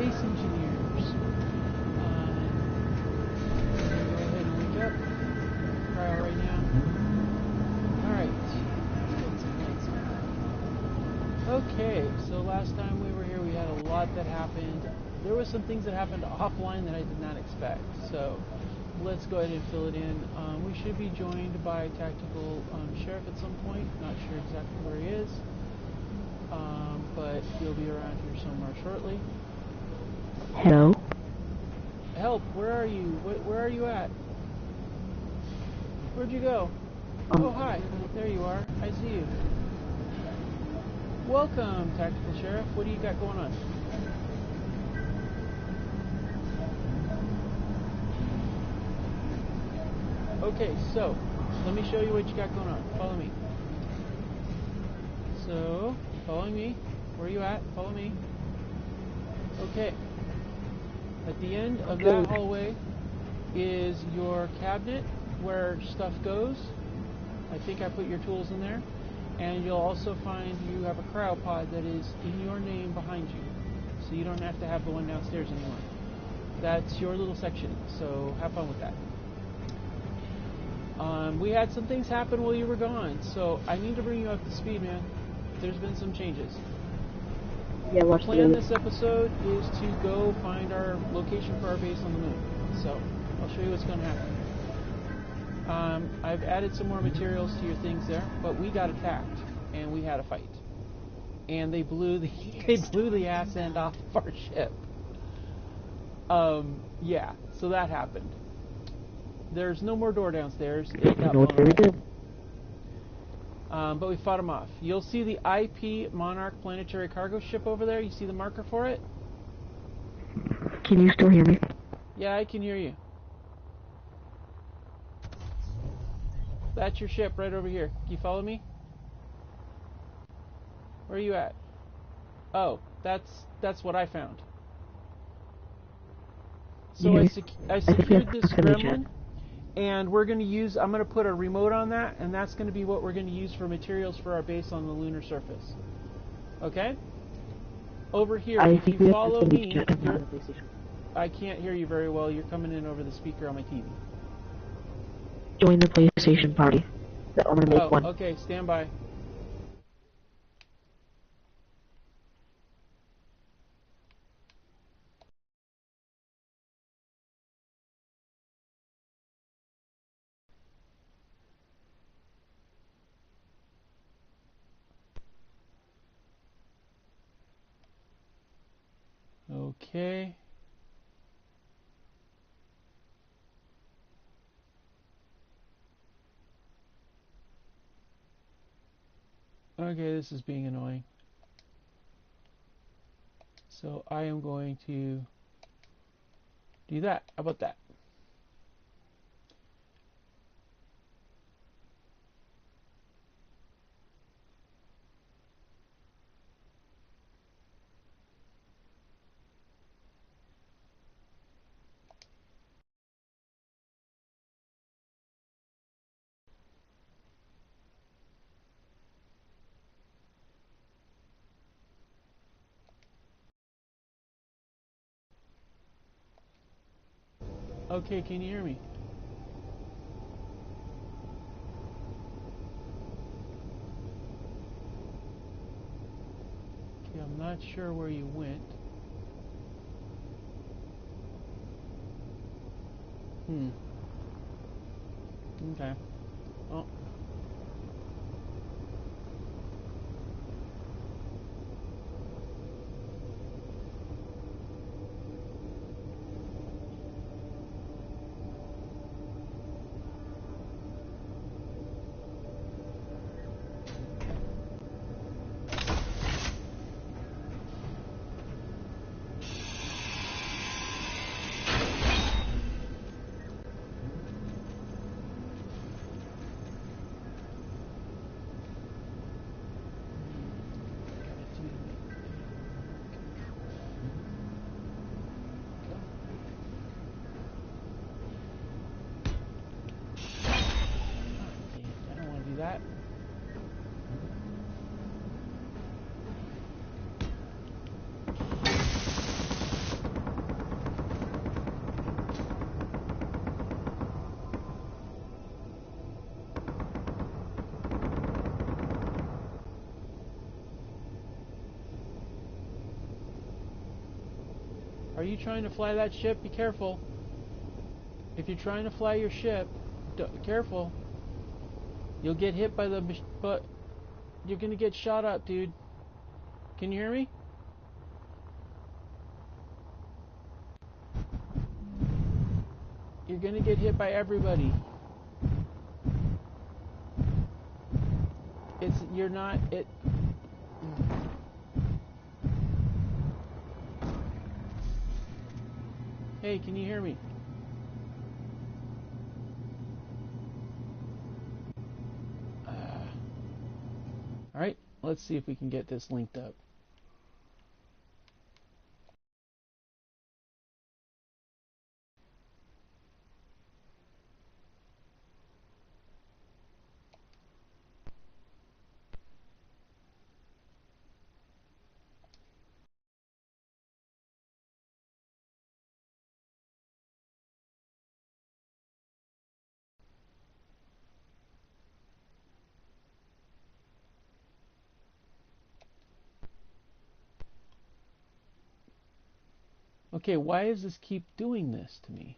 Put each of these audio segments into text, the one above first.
space engineers. Go ahead and wake up. Cryo right now. Alright. Okay, so last time we were here we had a lot that happened. There were some things that happened offline that I did not expect. So let's go ahead and fill it in. We should be joined by Tactical Sheriff at some point. Not sure exactly where he is. But he'll be around here somewhere shortly. Hello? Help, where are you? Where are you at? Where'd you go? Oh, hi. There you are. I see you. Welcome, Tactical Sheriff. What do you got going on? Okay, so let me show you what you got going on. Follow me. So, following me. Where are you at? Follow me. Okay. At the end of that hallway is your cabinet where stuff goes. I think I put your tools in there. And you'll also find you have a cryopod that is in your name behind you. So you don't have to have the one downstairs anymore. That's your little section, so have fun with that. We had some things happen while you were gone, so I need to bring you up to speed, man. There's been some changes. Yeah, The plan this episode is to go find our location for our base on the moon. So I'll show you what's going to happen. I've added some more materials to your things there, but we got attacked and we had a fight, and they blew the ass end off of our ship. Yeah, so that happened. There's no more door downstairs. It got blown away. But we fought them off. You'll see the IP Monarch planetary cargo ship over there. You see the marker for it? Can you still hear me? Yeah, I can hear you. That's your ship right over here. Can you follow me? Where are you at? Oh, that's what I found. So I secured this gremlin, and we're going to use, I'm going to put a remote on that, and that's going to be what we're going to use for materials for our base on the lunar surface. Okay? Over here, if you follow me, I can't hear you very well. You're coming in over the speaker on my TV. Join the PlayStation party. I'm going to make one. Okay, stand by. Okay. Okay, this is being annoying. So I am going to do that. How about that? Okay, can you hear me? Okay, I'm not sure where you went. Okay. Well. Are you trying to fly that ship? Be careful. If you're trying to fly your ship, careful. You'll get hit by the... But you're going to get shot up, dude. Can you hear me? You're going to get hit by everybody. You're not... Hey, can you hear me? Alright, let's see if we can get this linked up. Okay, why does this keep doing this to me?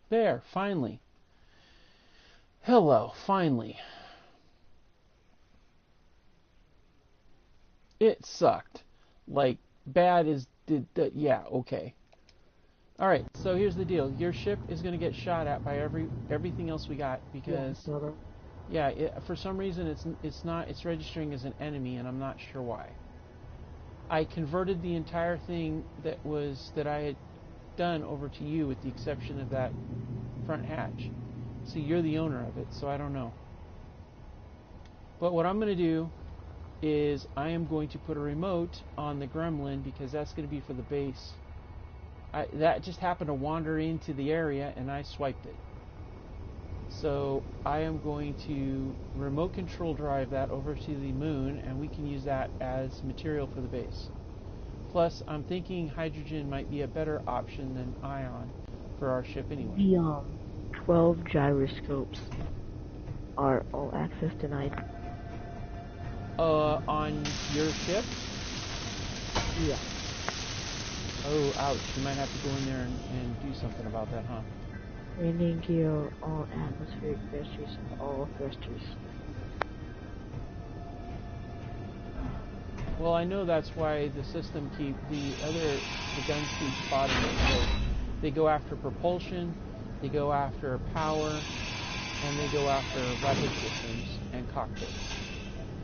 There, finally. Hello, finally. It sucked. Like, bad is... yeah, okay. Alright, so here's the deal. Your ship is going to get shot at by everything else we got because... Yeah, for some reason it's registering as an enemy, and I'm not sure why. I converted the entire thing that I had done over to you, with the exception of that front hatch. So you're the owner of it, so I don't know. But what I'm going to do is I am going to put a remote on the Gremlin, because that's going to be for the base. That just happened to wander into the area, and I swiped it. So I am going to remote control drive that over to the moon, and we can use that as material for the base. Plus, I'm thinking hydrogen might be a better option than ion for our ship anyway. The 12 gyroscopes are all access denied. On your ship? Yeah. Oh, ouch. You might have to go in there and do something about that, huh? Landing gear, all atmospheric thrusters, all thrusters. Well, I know that's why the system the guns keep spotting it. So they go after propulsion, they go after power, and they go after weapon systems and cockpits.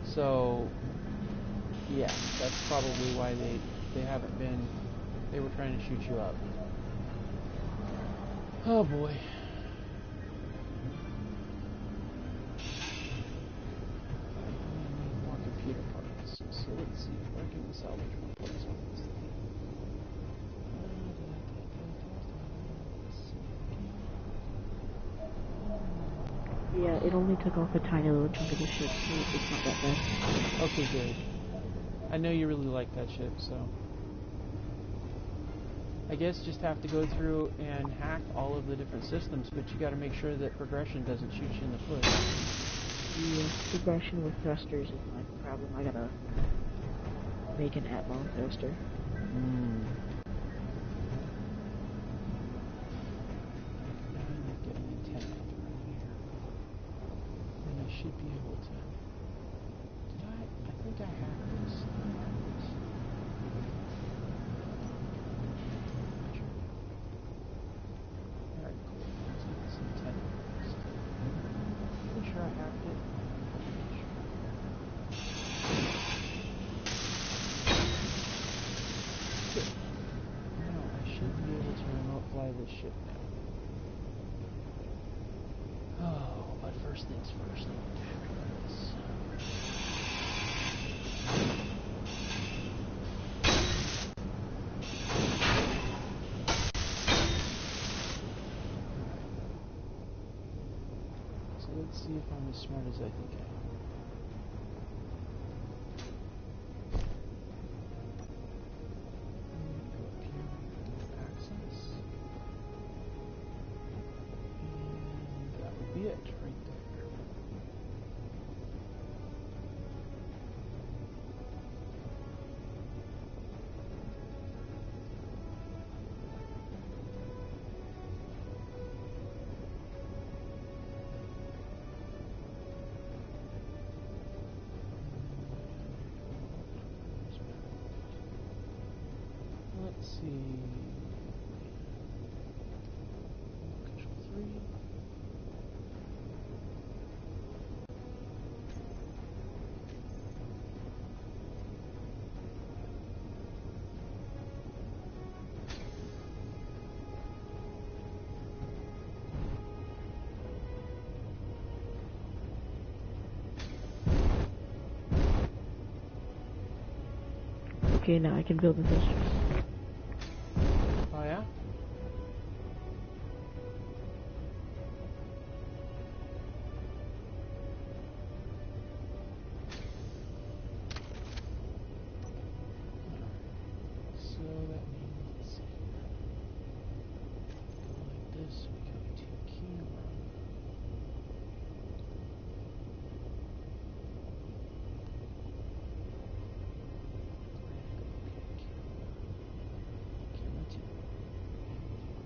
So, yeah, that's probably why they haven't been... They were trying to shoot you up. Oh boy. I need more computer parts. So let's see, where can we salvage more parts on this thing? Yeah, it only took off a tiny little chunk of the ship, so it's not that bad. Okay, good. I know you really like that ship, so... I guess just have to go through and hack all of the different systems, but you gotta make sure that progression doesn't shoot you in the foot. The progression with thrusters is my problem. I gotta make an Atmon thruster. Get an antenna up around here. And I should be able to... I think I hacked this. Alright, cool. Let's get this antenna first. Pretty sure I hacked it. Good. Now, I should be able to remote fly this ship now. Oh, but first things first. So let's see if I'm as smart as I think I am. Go up here, remove access. And that would be it right there. Okay, now I can build the thrusters. Oh yeah? So that means, let's see here. Like this, we go to camera. Camera 2.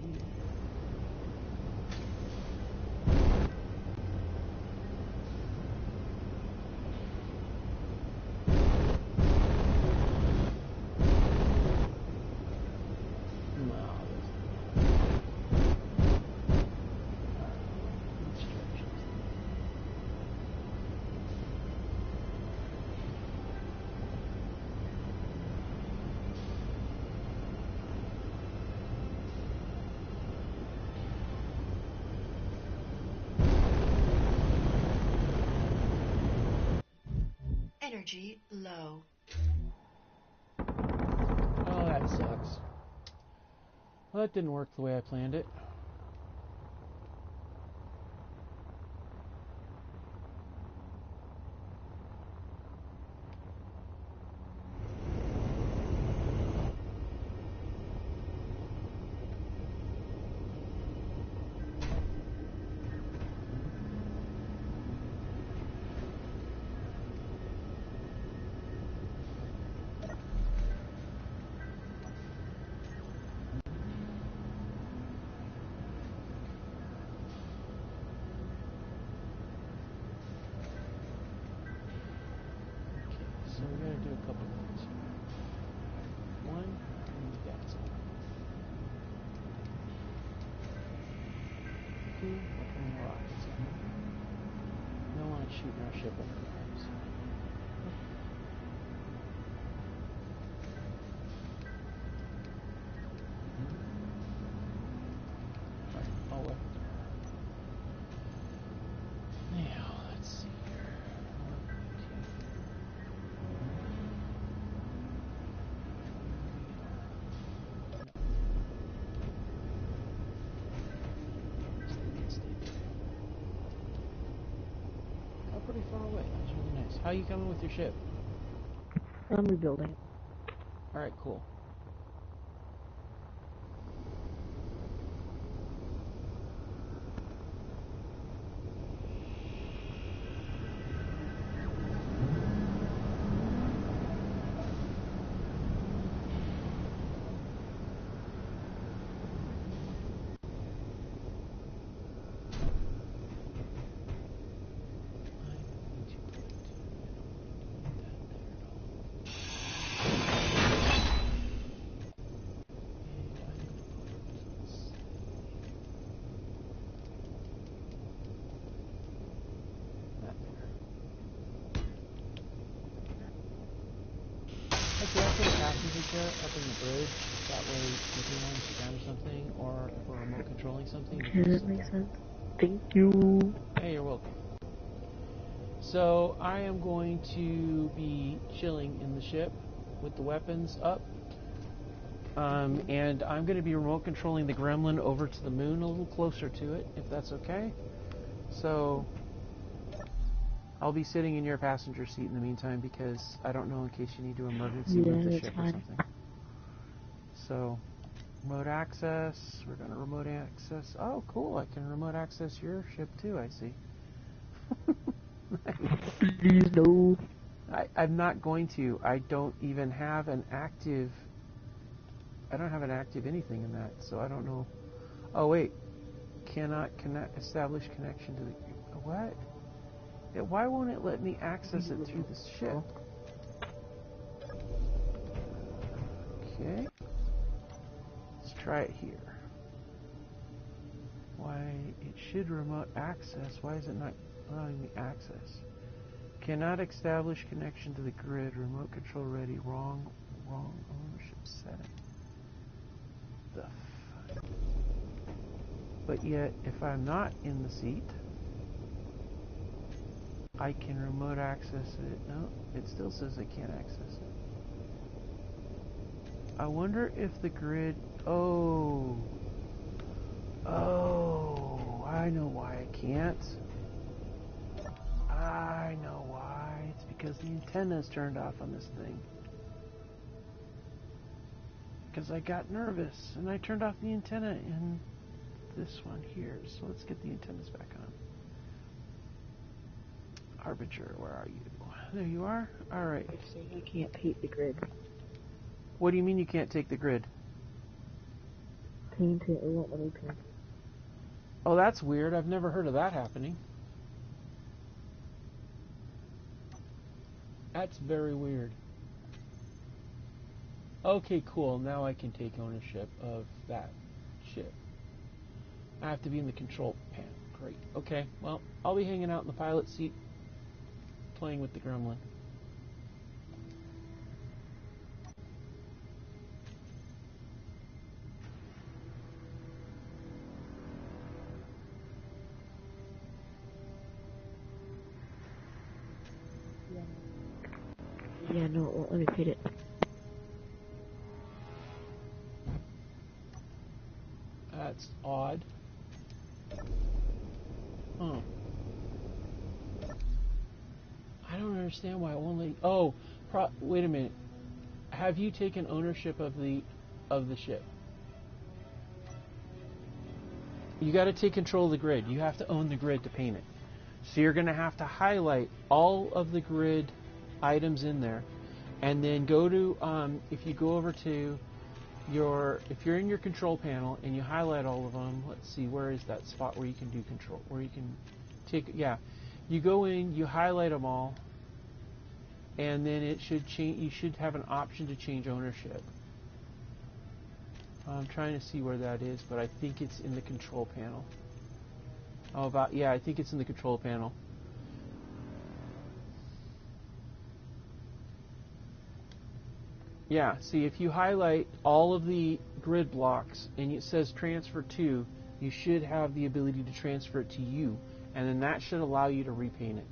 Wheel. Energy low. Oh, that sucks. Well, that didn't work the way I planned it. So we gotta do a couple things here. One, move that side. Two, we're putting rockets in. We don't want it shooting our ship up in arms. Alright, all weapons are on. Now, let's see here. Oh, pretty far away. That's really nice. How are you coming with your ship? I'm rebuilding it. Alright, cool. Actually, I put a passenger chair up in the bridge. That way, if we want to sit down or something, or if we're remote controlling something, we Okay, can that sit makes there. sense. Thank you. Hey, you're welcome. So I am going to be chilling in the ship with the weapons up. And I'm going to be remote controlling the gremlin over to the moon, a little closer to it, if that's okay. So I'll be sitting in your passenger seat in the meantime because I don't know in case you need to emergency move the that's ship or fine. something. So remote access, we're going to remote access. Oh, cool, I can remote access your ship too, I see. Nice. Please no. I'm not going to. I don't even have an active... I don't have an active anything in that, so I don't know. Oh, wait. Cannot establish connection to the... What? Yeah, why won't it let me access it through the ship? Okay. Let's try it here. Why? It should remote access. Why is it not allowing me access? Cannot establish connection to the grid. Remote control ready. Wrong ownership setting. The fuck? But yet, if I'm not in the seat, I can remote access it. No, it still says I can't access it. I wonder if the grid... Oh, I know why I can't. I know why. It's because the antenna's turned off on this thing. Because I got nervous and I turned off the antenna in this one here. So let's get the antennas back on. Harbinger, where are you? There you are. All right. It's saying I can't paint the grid. What do you mean you can't take the grid? Paint it. It won't let me paint it. Oh, that's weird. I've never heard of that happening. That's very weird. Okay, cool. Now I can take ownership of that ship. I have to be in the control panel. Great. Okay, well, I'll be hanging out in the pilot seat playing with the gremlin. Yeah, no, it won't let me paint it. That's odd. Huh. I don't understand why only... Oh, wait a minute. Have you taken ownership of the ship? You got to take control of the grid. You have to own the grid to paint it. So you're going to have to highlight all of the grid items in there, and then go to if you go over to if you're in your control panel and you highlight all of them. Let's see, where is that spot where you can do control, where you can take, yeah, you go in, you highlight them all, and then it should change. You should have an option to change ownership. I'm trying to see where that is, but I think it's in the control panel. Oh, yeah, I think it's in the control panel. Yeah, see, if you highlight all of the grid blocks and it says transfer to, you should have the ability to transfer it to you, and then that should allow you to repaint it.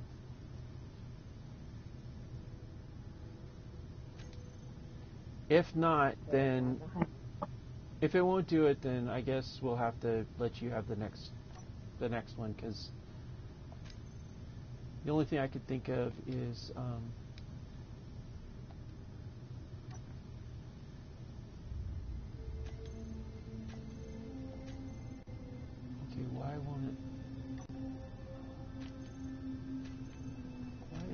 If not, then if it won't do it, then I guess we'll have to let you have the next one, because the only thing I could think of is okay, why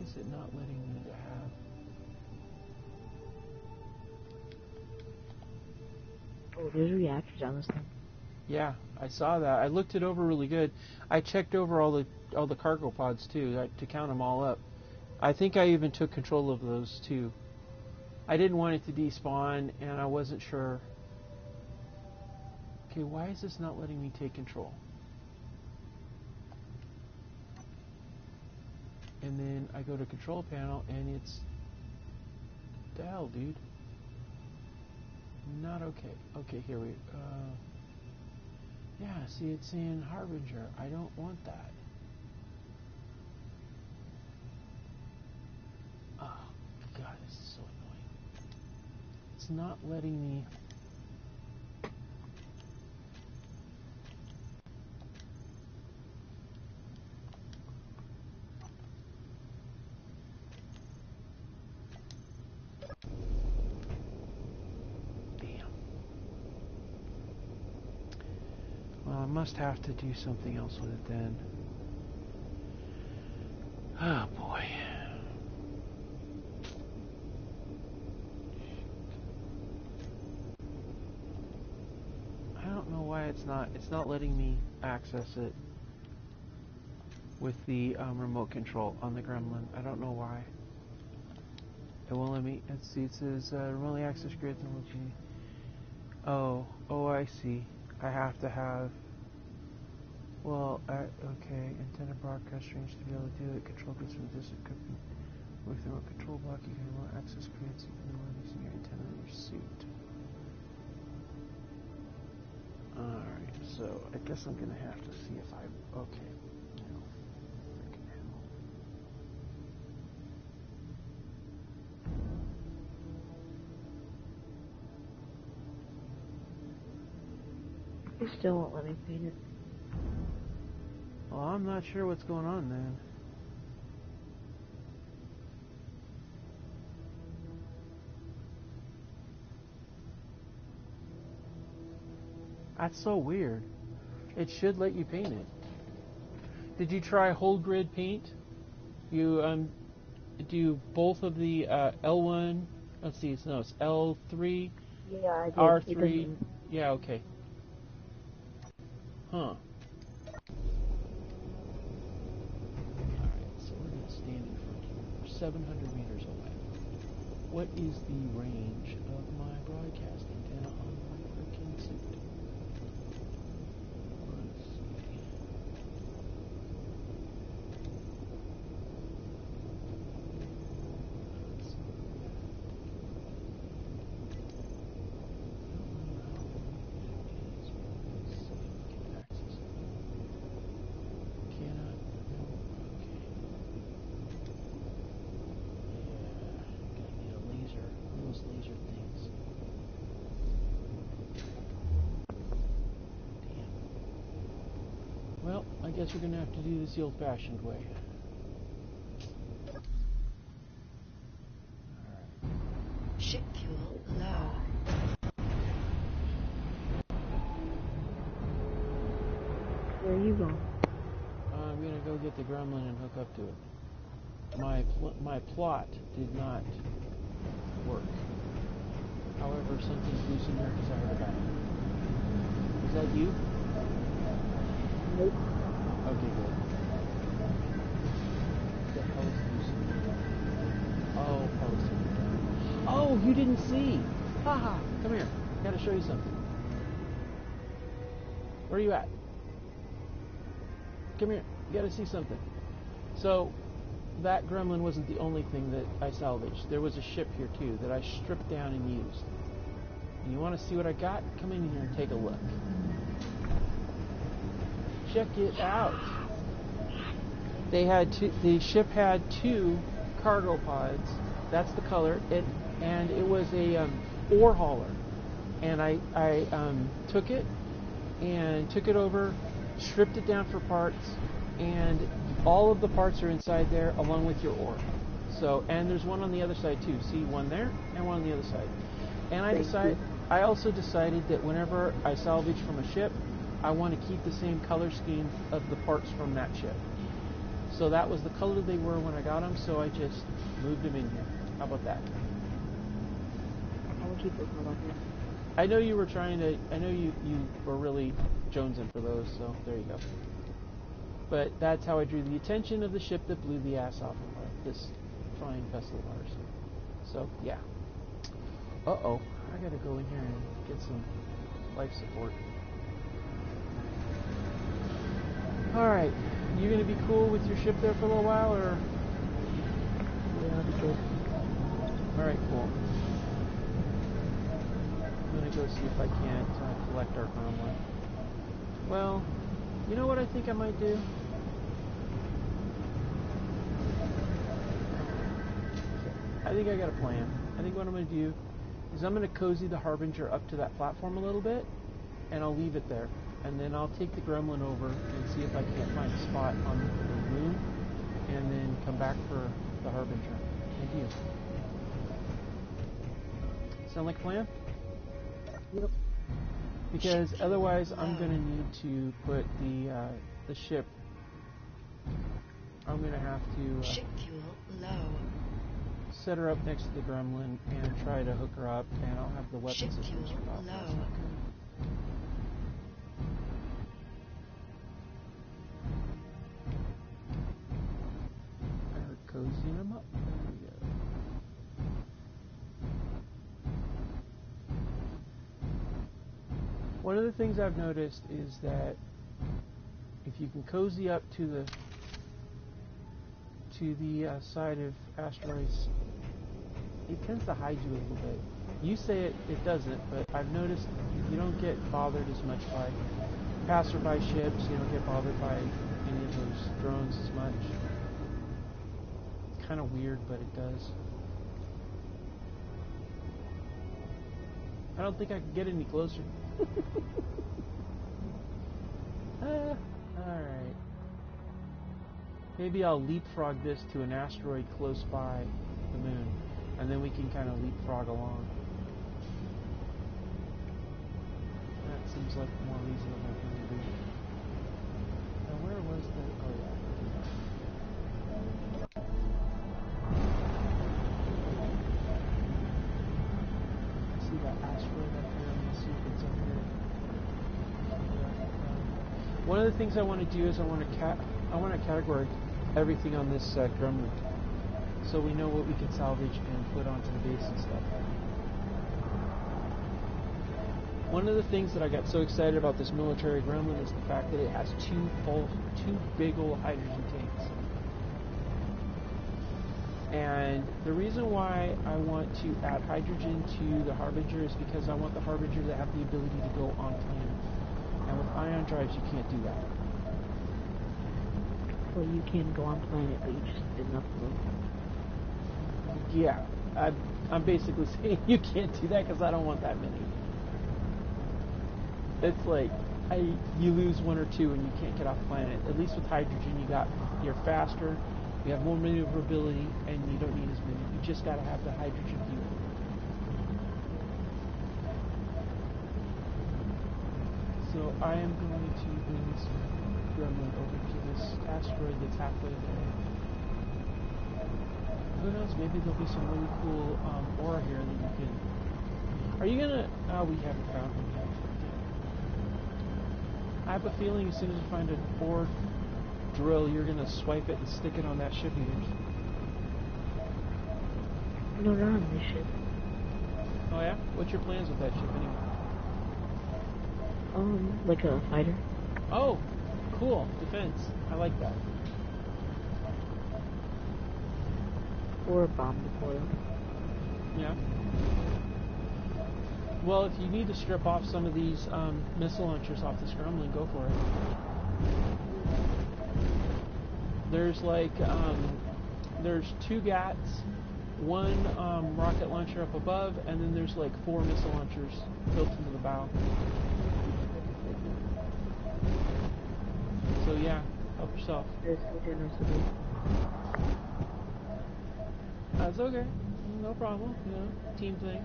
is it not letting me to have? Oh, there's reactors on this thing. Yeah, I saw that. I looked it over really good. I checked over all the cargo pods too, to count them all up. I think I even took control of those too. I didn't want it to despawn, and I wasn't sure. Okay, why is this not letting me take control? And then I go to control panel, and it's... What the hell, dude? Not okay. Okay, here we... yeah, see, it's saying Harbinger. I don't want that. Oh, God, this is so annoying. It's not letting me... Well, I must have to do something else with it then. Oh boy. I don't know why it's not letting me access it with the remote control on the Gremlin. I don't know why. It won't let me. Let's see. It says remotely access grid. Oh, I see. I have to have. Well, okay. Antenna broadcast range to be able to do it. Control grids from this equipment. With the remote control block, you can remote access grids even when using your antenna in your suit. Alright, so I guess I'm gonna have to see if I. Okay. No. Freaking hell. It still won't let me paint it. Well, I'm not sure what's going on then. That's so weird. It should let you paint it. Did you try whole grid paint? You do both of the L1. Let's see. No, it's L3, Yeah, I did. R3. Yeah, okay. Huh. Alright, so we're going to stand in front here. We're 700 meters away. What is the range of my broadcast antenna on my freaking suit? Let's see. Well, I guess we're going to have to do this the old-fashioned way. Ship fuel low. Where are you going? I'm going to go get the gremlin and hook up to it. My plot did not work. However, something's loose in there because I heard about it. Is that you? Nope. Okay, good. What the hell is loose in there? Oh, probably something. Oh, you didn't see! Haha! Come here. Gotta show you something. Where are you at? Come here. You gotta see something. So, that gremlin wasn't the only thing that I salvaged. There was a ship here too that I stripped down and used. And you want to see what I got? Come in here and take a look. Check it out. The ship had 2 cargo pods. That's the color. And it was a ore hauler. And I took it over, stripped it down for parts, and all of the parts are inside there along with your ore. So, and there's one on the other side too. See, one there and one on the other side. And I also decided that whenever I salvage from a ship, I want to keep the same color scheme of the parts from that ship. So that was the color they were when I got them, so I just moved them in here. How about that? I will keep looking about that. I know you were trying to, I know you were really jonesing for those, so there you go. But that's how I drew the attention of the ship that blew the ass off of this flying vessel of ours. So, yeah. Uh-oh. I gotta go in here and get some life support. Alright. You gonna be cool with your ship there for a little while, or? Yeah, that'll be good. Alright, cool. I'm gonna go see if I can't collect our gremlin. Well, you know what I think I might do? I think I got a plan. I think what I'm going to do is I'm going to cozy the Harbinger up to that platform a little bit, and I'll leave it there. And then I'll take the gremlin over and see if I can't find a spot on the moon, and then come back for the Harbinger. Thank you. Sound like a plan? Yep. Because otherwise I'm going to need to put the ship, I'm going to have to Ship fuel low. set her up next to the gremlin and try to hook her up, and I'll have the weapon Ship systems fuel turned off. That's low. not good. Start cozying them up. There we go. One of the things I've noticed is that if you can cozy up to the side of asteroids, it tends to hide you a little bit. You say it doesn't, but I've noticed you don't get bothered as much by passerby ships. You don't get bothered by any of those drones as much. It's kind of weird, but it does. I don't think I can get any closer. Alright. Maybe I'll leapfrog this to an asteroid close by the moon, and then we can kind of leapfrog along. That seems like a more reasonable thing to do. Now where was the... oh yeah. I see that asteroid up there. I'm going to see if it's up here. One of the things I want to do is I want to categorize everything on this gremlin, so we know what we can salvage and put onto the base and stuff. One of the things that I got so excited about this military gremlin is the fact that it has two big old hydrogen tanks. And the reason why I want to add hydrogen to the Harbinger is because I want the Harbinger to have the ability to go on planet. And with ion drives, you can't do that. Well, you can go on planet, but you just did enough of them. Yeah, I'm basically saying you can't do that because I don't want that many. It's like you lose one or two and you can't get off planet. At least with hydrogen, you're faster, you have more maneuverability, and you don't need as many. You just got to have the hydrogen fuel. So I am going to bring this gremlin over to this asteroid that's halfway there. Who knows? Maybe there'll be some really cool ore here that you can. Are you gonna? Oh, we haven't found one yet. I have a feeling as soon as you find an ore drill, you're gonna swipe it and stick it on that ship of yours. No, not on this ship. Oh yeah? What's your plans with that ship anyway? Like a fighter. Oh, cool. Defense. I like that. Or a bomb deployer. Yeah. Well, if you need to strip off some of these missile launchers off this gremlin, go for it. There's like, there's 2 GATs, 1 rocket launcher up above, and then there's like 4 missile launchers built into the bow. So yeah, help yourself. There's so generous of you. That's okay. No problem. You know, team thing.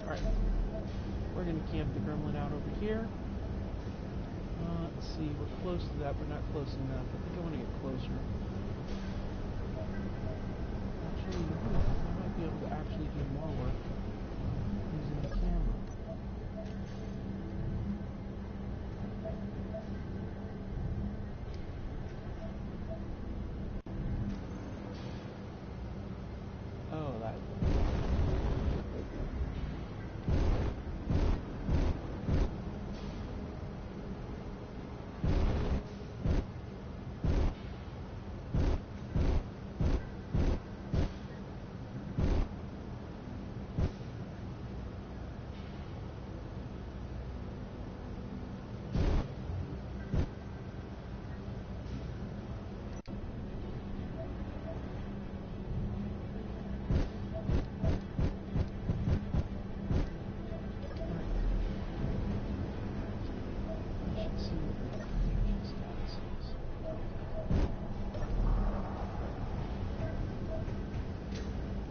Alright. We're going to camp the gremlin out over here. Let's see. We're close to that, but not close enough. I think I want to get closer. Actually, I might be able to actually do more work using the camera. Oh, that.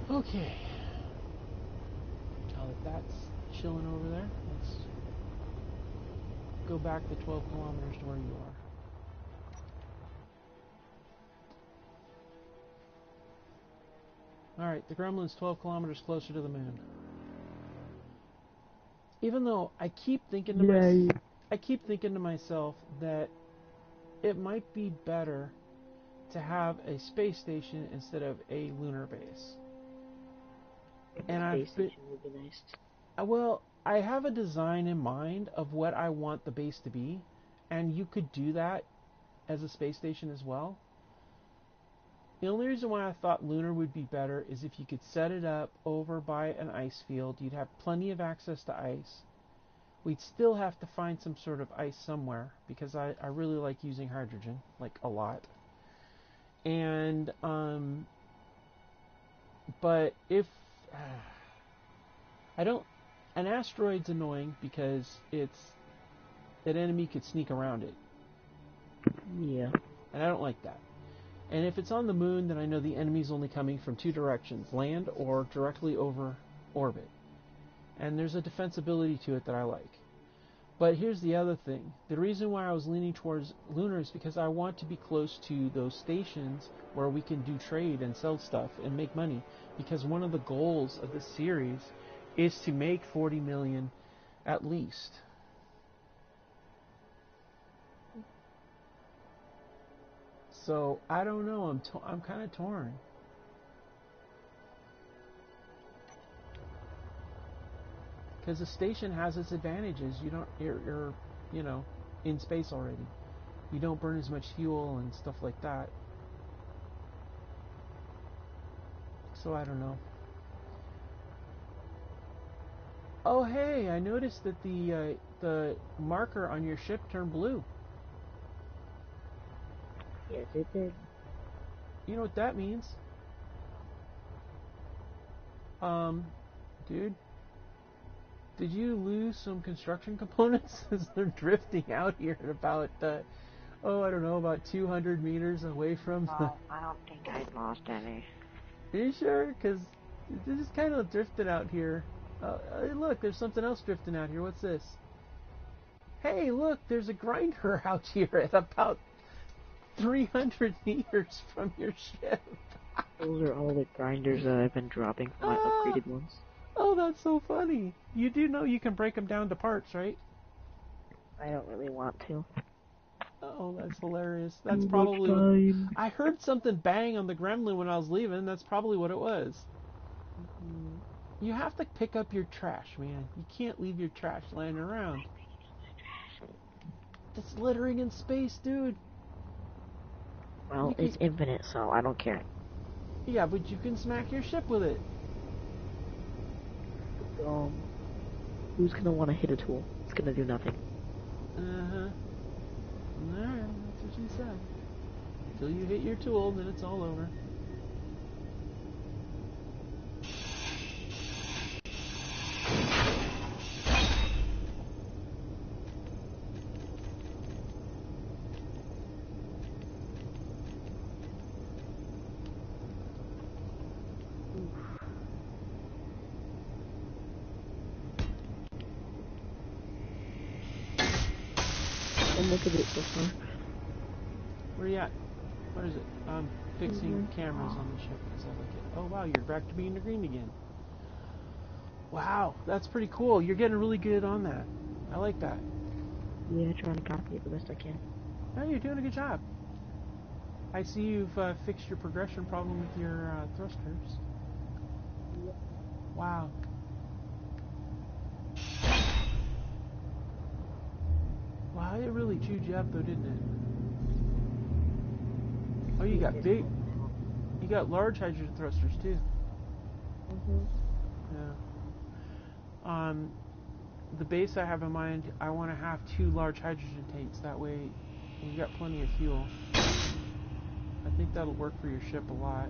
Okay. Now that that's chilling over there, let's go back the 12 kilometers to where you are. Alright, the gremlin's 12 kilometers closer to the moon. Even though I keep thinking to myself that it might be better to have a space station instead of a lunar base. And Space station would be nice. Well, I have a design in mind of what I want the base to be, and you could do that as a space station as well. The only reason why I thought lunar would be better is if you could set it up over by an ice field. You'd have plenty of access to ice. We'd still have to find some sort of ice somewhere, because I really like using hydrogen, like a lot. And, but if... I don't... An asteroid's annoying because it's an enemy could sneak around it. Yeah. And I don't like that. And if it's on the moon, then I know the enemy's only coming from two directions, land or directly over orbit. And there's a defensibility to it that I like. But here's the other thing. The reason why I was leaning towards lunar is because I want to be close to those stations where we can do trade and sell stuff and make money. Because one of the goals of this series is to make 40 million at least. So I don't know. I'm kind of torn. Because the station has its advantages. You're you know, in space already. You don't burn as much fuel and stuff like that. So I don't know. Oh hey, I noticed that the marker on your ship turned blue. Yes, it did. You know what that means? Dude, did you lose some construction components as they're drifting out here at about, I don't know, about 200 meters away from the... I don't think I lost any. Are you sure? Because they're just kind of drifting out here. Hey, look, there's something else drifting out here. What's this? Hey, look, there's a grinder out here at about 300 meters from your ship. Those are all the grinders that I've been dropping from my upgraded ones. Oh, that's so funny. You do know you can break them down to parts, right? I don't really want to. Oh, that's hilarious. That's Too probably much time. I heard something bang on the gremlin when I was leaving. That's probably what it was. You have to pick up your trash, man. You can't leave your trash laying around. It's littering in space, dude. Well, it's infinite, so I don't care. Yeah, but you can smack your ship with it. Who's gonna want to hit a tool? It's gonna do nothing. Uh-huh. Alright, that's what you said. Until you hit your tool, then it's all over. And look at it so far. Where you at? What is it? I'm fixing cameras on the ship because I like it. Oh wow, you're back to being the green again. Wow, that's pretty cool. You're getting really good on that. I like that. Yeah, trying to copy it the best I can. Oh, you're doing a good job. I see you've fixed your progression problem with your thrusters. Yep. Wow. Wow, it really chewed you up though, didn't it? Oh, you got large hydrogen thrusters too. Yeah. The base I have in mind, I want to have 2 large hydrogen tanks. That way, you got plenty of fuel. I think that'll work for your ship a lot.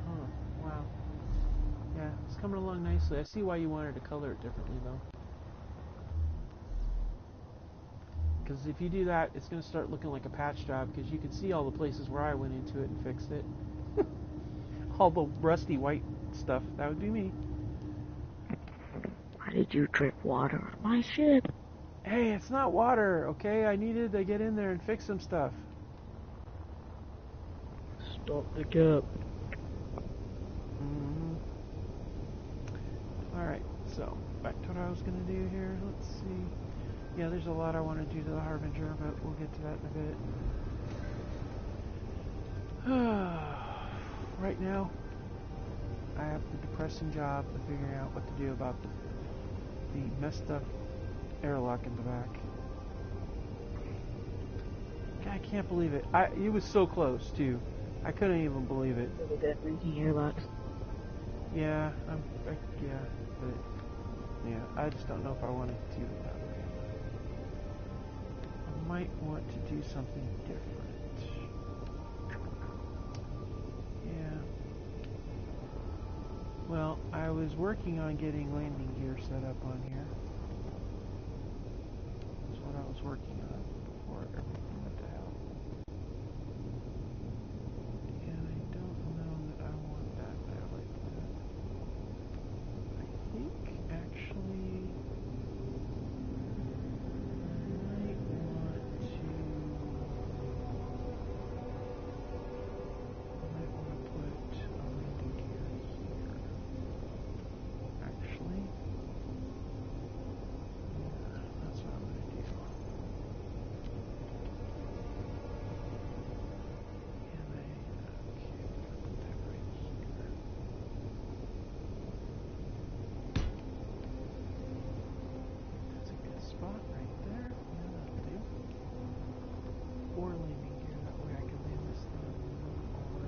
Oh, wow. Yeah, it's coming along nicely. I see why you wanted to color it differently, though. Because if you do that, it's going to start looking like a patch job, because you can see all the places where I went into it and fixed it. All the rusty white stuff. That would be me. Why did you drip water on my ship? Hey, it's not water, okay? I needed to get in there and fix some stuff. Stop the gap. Alright, so, back to what I was going to do here. Let's see. Yeah, there's a lot I want to do to the Harbinger, but we'll get to that in a bit. Right now, I have the depressing job of figuring out what to do about the messed up airlock in the back. God, I can't believe it. It was so close, too. I couldn't even believe it. Look at freaking airlocks. Yeah, but I just don't know if I want to do it that way. I might want to do something different. Yeah. Well, I was working on getting landing gear set up on here. That's what I was working on before everything went to hell. And I don't know that I want that there like that. I think actually I might want to put a landing gear here. Actually, yeah, that's what I'm going to do. And okay, put that right here. That's a good spot right there. Yeah, that'll do. Or landing gear, that way I can land this thing over.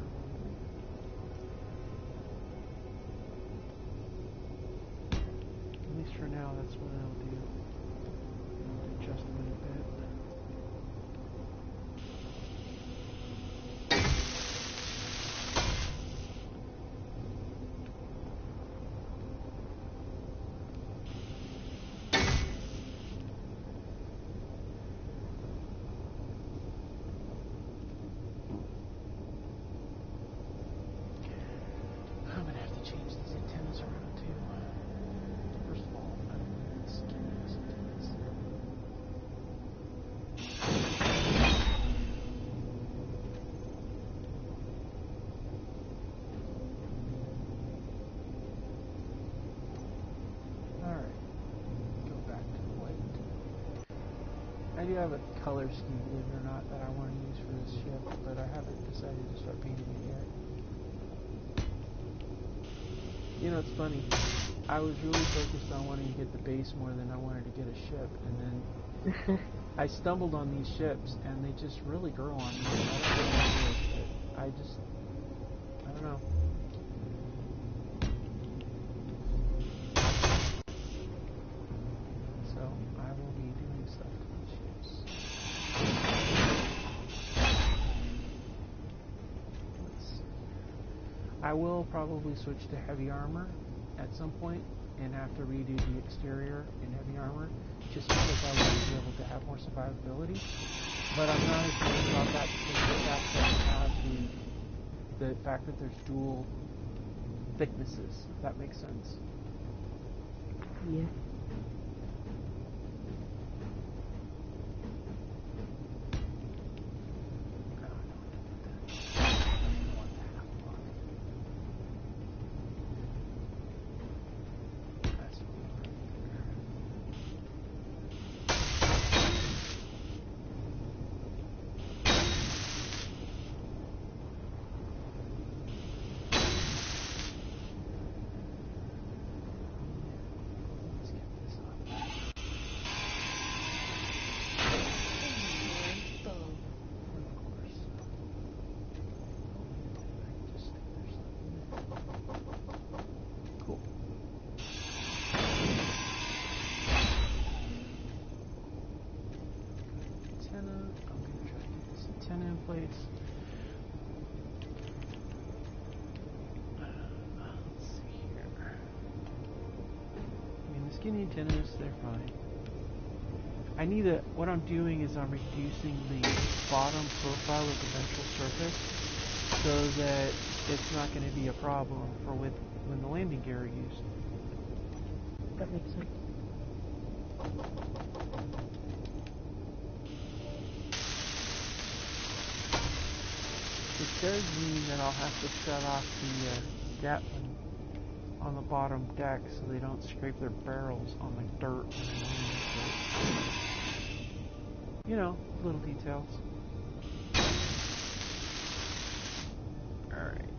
At least for now, that's what I'll do. I'll adjust it a bit. I'm gonna have to change these antennas around too. First of all, I don't know the skin of these antennas. Alright, go back to the white. I do have a color scheme, believe it or not, that I want to use for this ship, but I haven't decided to start painting it yet. You know, it's funny. I was really focused on wanting to get the base more than I wanted to get a ship, and then I stumbled on these ships, and they just really grow on me. I don't know what it is, but I don't know. So I will be doing stuff to these ships. Let's see. I will probably switch to heavy armor at some point and have to redo the exterior in heavy armor just because I want to be able to have more survivability. But I'm not as worried about that because of the fact that we have the fact that there's dual thicknesses, if that makes sense. Yeah. Place. Let's see here. I mean, the skinny antennas, they're fine. I need to, what I'm doing is I'm reducing the bottom profile of the ventral surface so that it's not going to be a problem for when the landing gear are used. That makes sense. It does mean that I'll have to shut off the Gatling on the bottom deck so they don't scrape their barrels on the dirt when they land. So, you know, little details. Alright,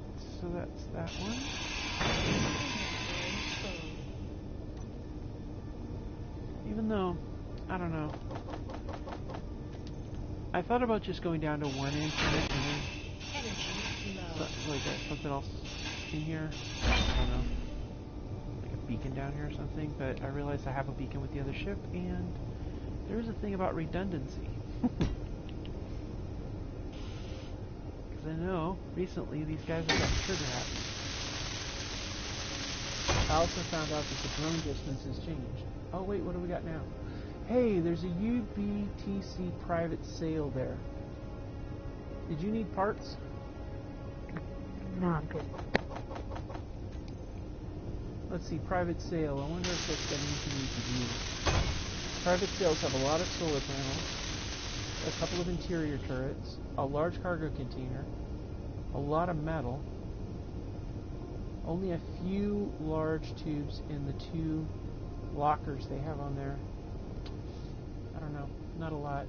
so that's that one. Even though, I don't know. I thought about just going down to one antenna and then like something else in here. I don't know. Like a beacon down here or something. But I realized I have a beacon with the other ship, and there's a thing about redundancy. Because I know recently these guys have gotten trigger happy. I also found out that the drone distance has changed. Oh wait, what do we got now? Hey, there's a UBTC private sale there. Did you need parts? No, I'm good. Let's see, private sale. I wonder if that's got anything we could use. Private sales have a lot of solar panels, a couple of interior turrets, a large cargo container, a lot of metal, only a few large tubes in the 2 lockers they have on there. I don't know, not a lot.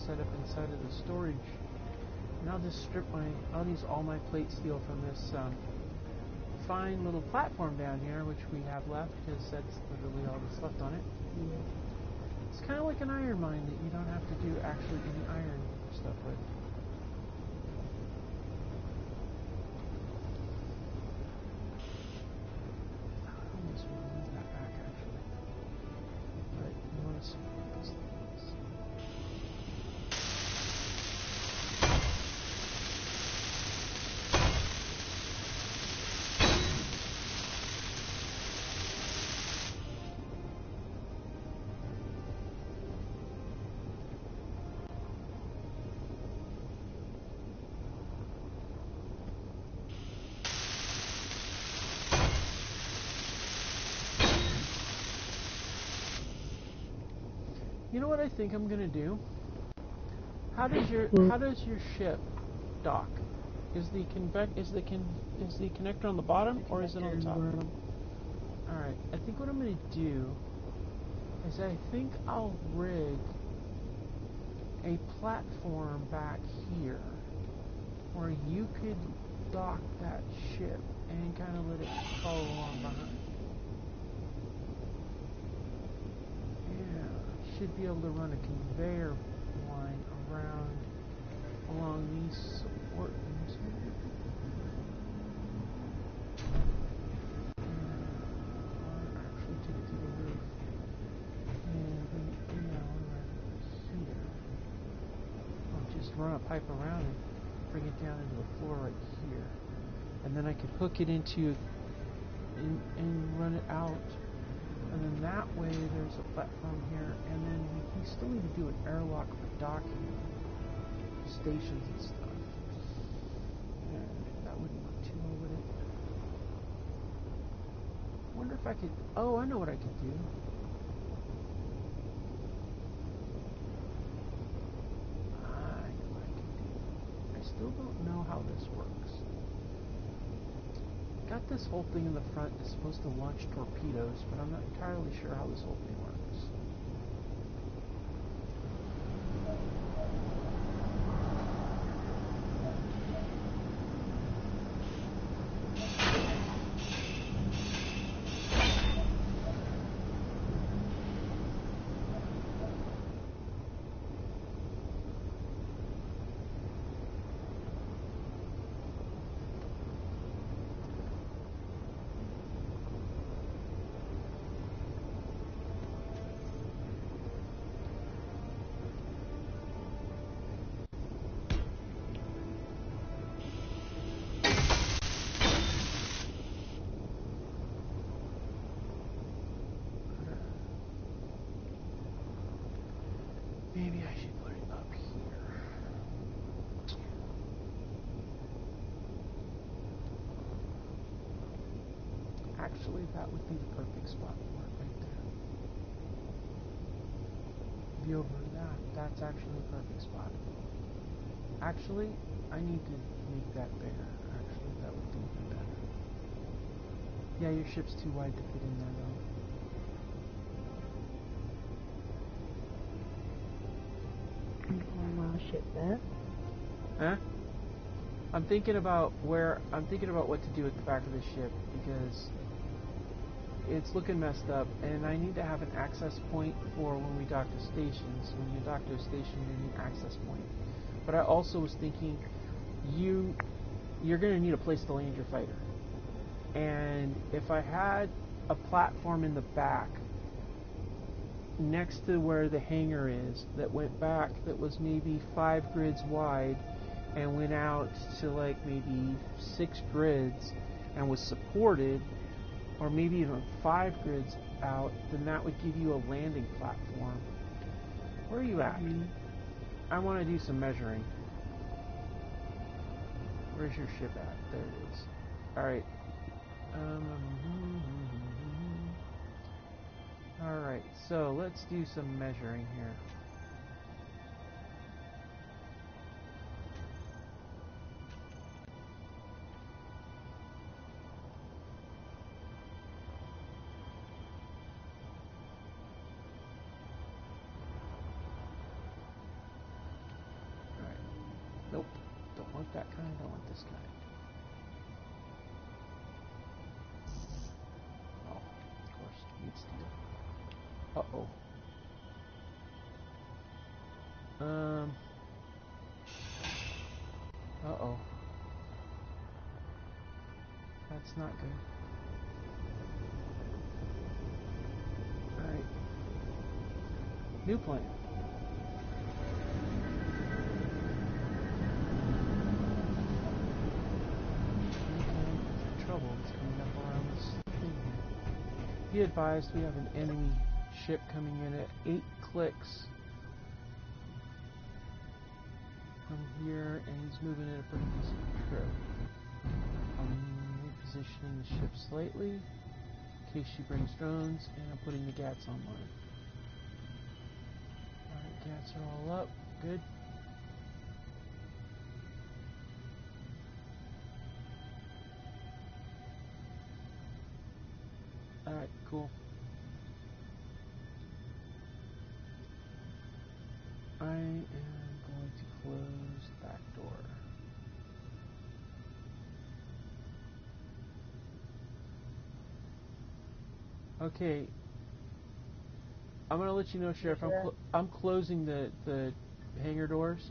Set up inside of the storage, and I'll use all my plate steel from this fine little platform down here, which we have left, because that's literally all that's left on it. Yeah. It's kind of like an iron mine that you don't have to do actually any iron stuff with. I almost want to move that back actually, but you want to see what this thing is. You know what I think I'm gonna do? How does your ship dock? Is the connector on the bottom or is it on the top? All right. I think what I'm gonna do is I think I'll rig a platform back here where you could dock that ship and kind of let it follow along behind. Should be able to run a conveyor line along these support beams here. And actually take it to the roof and bring it down right here. I'll just run a pipe around and bring it down into the floor right here. And then I could hook it into and run it out. And then that way there's a platform here, and then we still need to do an airlock for docking stations and stuff. That wouldn't work too well, would it? Wonder if I could. Oh, I know what I could do. I know what I could do. I still don't know how this works. Got this whole thing in the front is supposed to launch torpedoes, but I'm not entirely sure how this whole thing works. Actually, that would be the perfect spot for it right there. Be over that. That's actually a perfect spot. Actually, I need to make that bigger. Actually, that would be even better. Yeah, your ship's too wide to fit in there, though. My ship back. Huh? I'm thinking about what to do at the back of the ship because it's looking messed up, and I need to have an access point for when we dock to stations. When you dock to a station, you need an access point. But I also was thinking, you're going to need a place to land your fighter. And if I had a platform in the back next to where the hangar is that went back, that was maybe 5 grids wide and went out to like maybe 6 grids and was supported, or maybe even 5 grids out, then that would give you a landing platform. Where are you at? I want to do some measuring. Where's your ship at? There it is. Alright. Alright, so let's do some measuring here. Alright. Nope. Don't want that kind, I want this kind. Oh, of course, need steel. Uh-oh. Uh-oh. That's not good. Alright. New plan. Trouble is coming up around this thing here. Be advised, we have an enemy ship coming in at 8 clicks from here, and he's moving at a pretty decent curve. I'm repositioning the ship slightly in case she brings drones, and I'm putting the GATs online. Alright, GATs are all up. Good. Alright, cool. I am going to close the back door. Okay. I'm going to let you know, Sheriff, I'm closing the hangar doors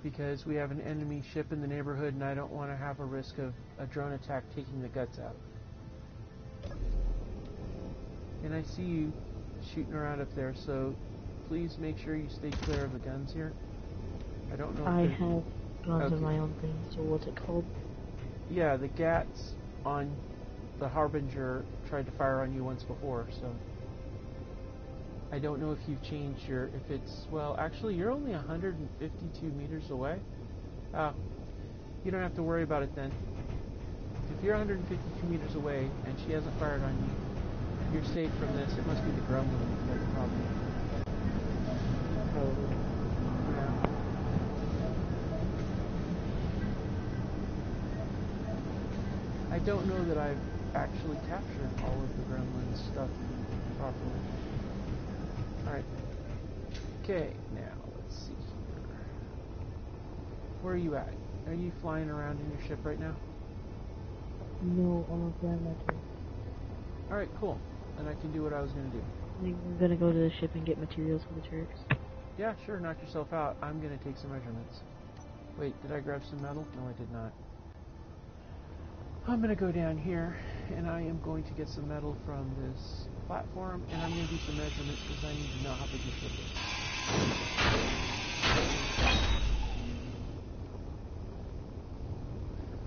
because we have an enemy ship in the neighborhood and I don't want to have a risk of a drone attack taking the guts out. And I see you shooting around up there, so please make sure you stay clear of the guns here. I don't know if I have guns of Okay. my own thing, so what's it called? Yeah, the GATs on the Harbinger tried to fire on you once before, so I don't know if you've changed your, if it's, well, actually you're only 152 meters away. You don't have to worry about it then. If you're 152 meters away and she hasn't fired on you, you're safe from this. It must be the gremlin that's the problem. Probably. Yeah. I don't know that I've actually captured all of the gremlin stuff properly. Alright. Okay, now let's see here. Where are you at? Are you flying around in your ship right now? No, I'm flying my turret. Alright, cool. Then I can do what I was going to do. I'm gonna go to the ship and get materials for the turrets. Yeah, sure, knock yourself out. I'm going to take some measurements. Wait, did I grab some metal? No, I did not. I'm going to go down here, and I am going to get some metal from this platform, and I'm going to do some measurements because I need to know how big your ship is.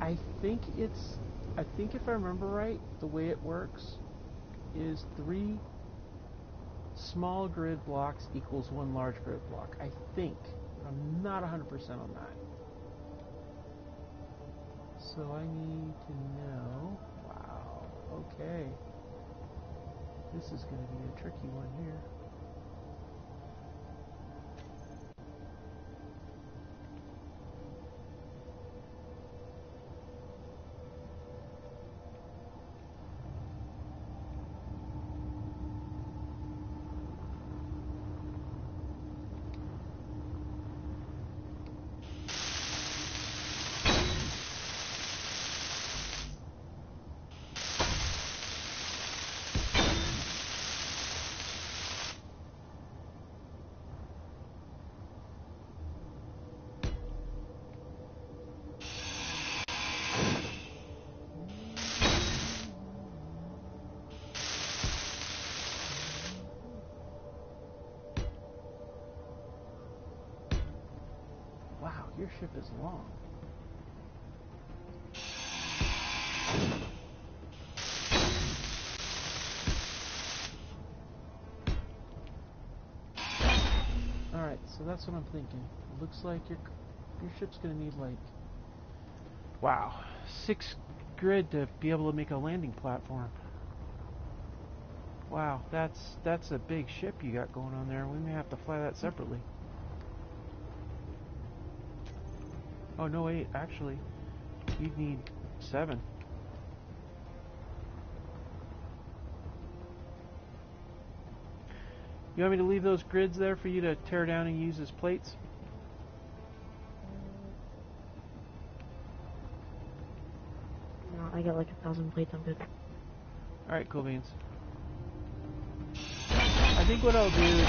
I think if I remember right, the way it works is 3 small grid blocks equals 1 large grid block. I think. I'm not 100% on that. So I need to know Okay. This is going to be a tricky one here. Wow, your ship is long. Alright, so that's what I'm thinking. It looks like your ship's gonna need like, wow, 6 grid to be able to make a landing platform. Wow, that's a big ship you got going on there. We may have to fly that separately. Oh no, wait, actually, you'd need 7. You want me to leave those grids there for you to tear down and use as plates? No, I got like 1,000 plates, I'm good. Alright, cool beans. I think what I'll do is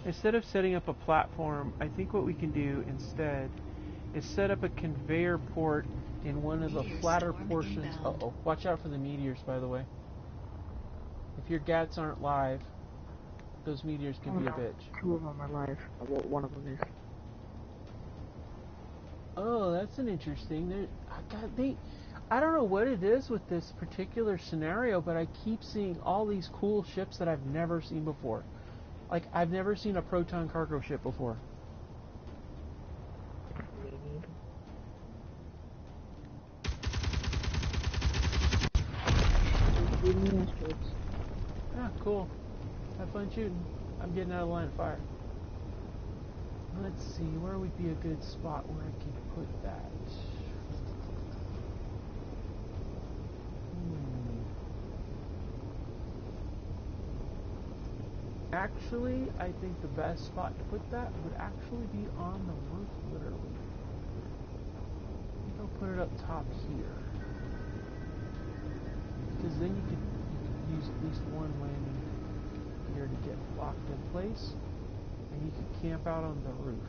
instead of setting up a platform, I think what we can do instead is set up a conveyor port in one of the flatter portions. Uh-oh, watch out for the meteors, by the way. If your GATs aren't live, those meteors can be a bitch. 2 of them are live. Well, 1 of them is. Oh, that's an interesting. I don't know what it is with this particular scenario, but I keep seeing all these cool ships that I've never seen before. Like, I've never seen a proton cargo ship before. Ah, cool. Have fun shooting. I'm getting out of the line of fire. Let's see, where would be a good spot where I could put that? Actually, I think the best spot to put that would actually be on the roof, literally. I think I'll put it up top here. Because then you could use at least one landing gear to get locked in place, and you could camp out on the roof.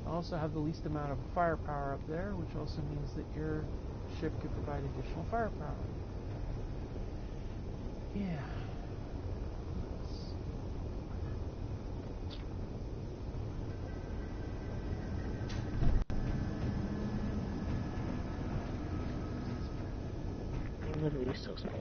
I also have the least amount of firepower up there, which also means that your ship could provide additional firepower. Yeah. I'm literally so small.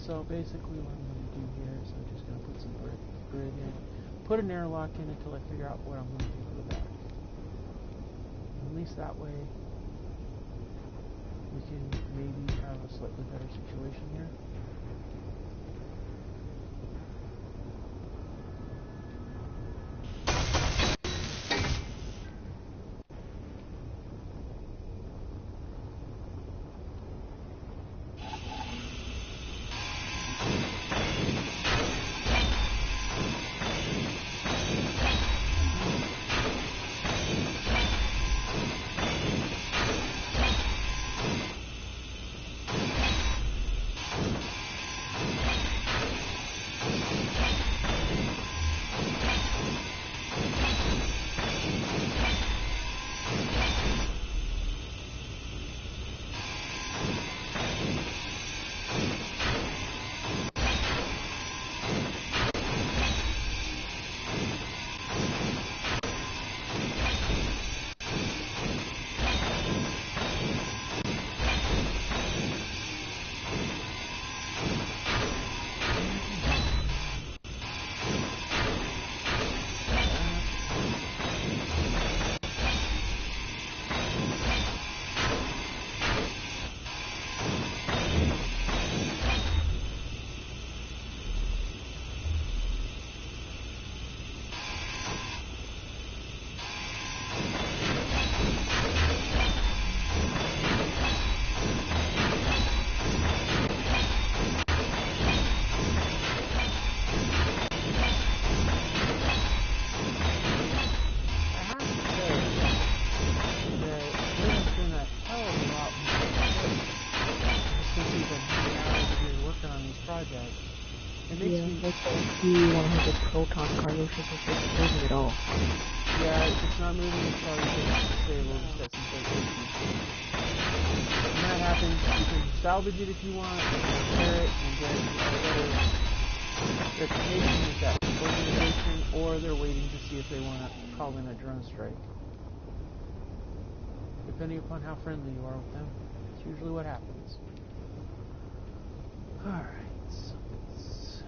So basically what I'm going to do here is I'm just going to put some grid in, put an airlock in until I figure out what I'm going to do with that. At least that way we can maybe have a slightly better situation here. like the one with the proton cargo ship is just moving at all. Yeah, if it's not moving, it's probably because it's disabled, just got some safety issues. When that happens, you can salvage it if you want, repair it, and get a better reputation with that organization, or they're waiting to see if they want to call in a drone strike. Depending upon how friendly you are with them, it's usually what happens. Alright, so let's...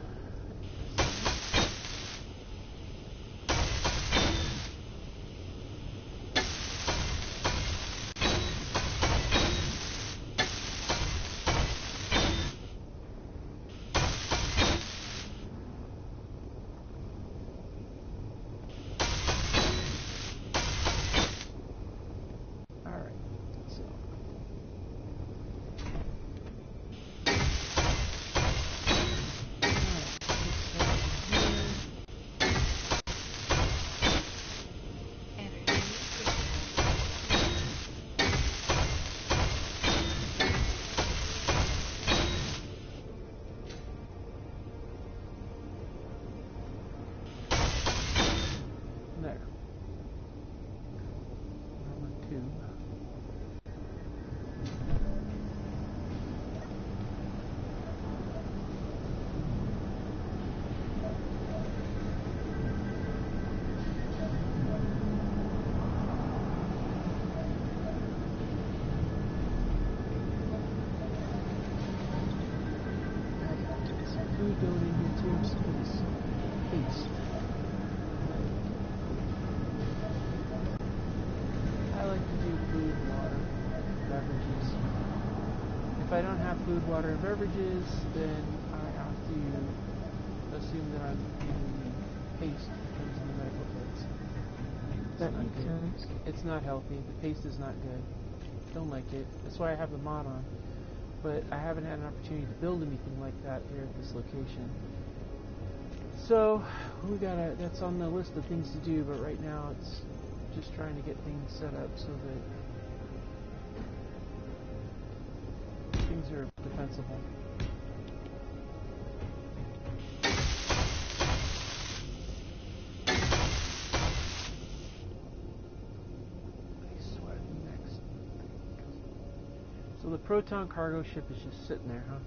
If I don't have food, water, and beverages, then I have to assume that I'm eating paste that comes in the medical kits. That makes sense. It's not healthy. The paste is not good. Don't like it. That's why I have the mod on. But I haven't had an opportunity to build anything like that here at this location. So that's on the list of things to do, but right now it's just trying to get things set up so that things are defensible. So the proton cargo ship is just sitting there, huh?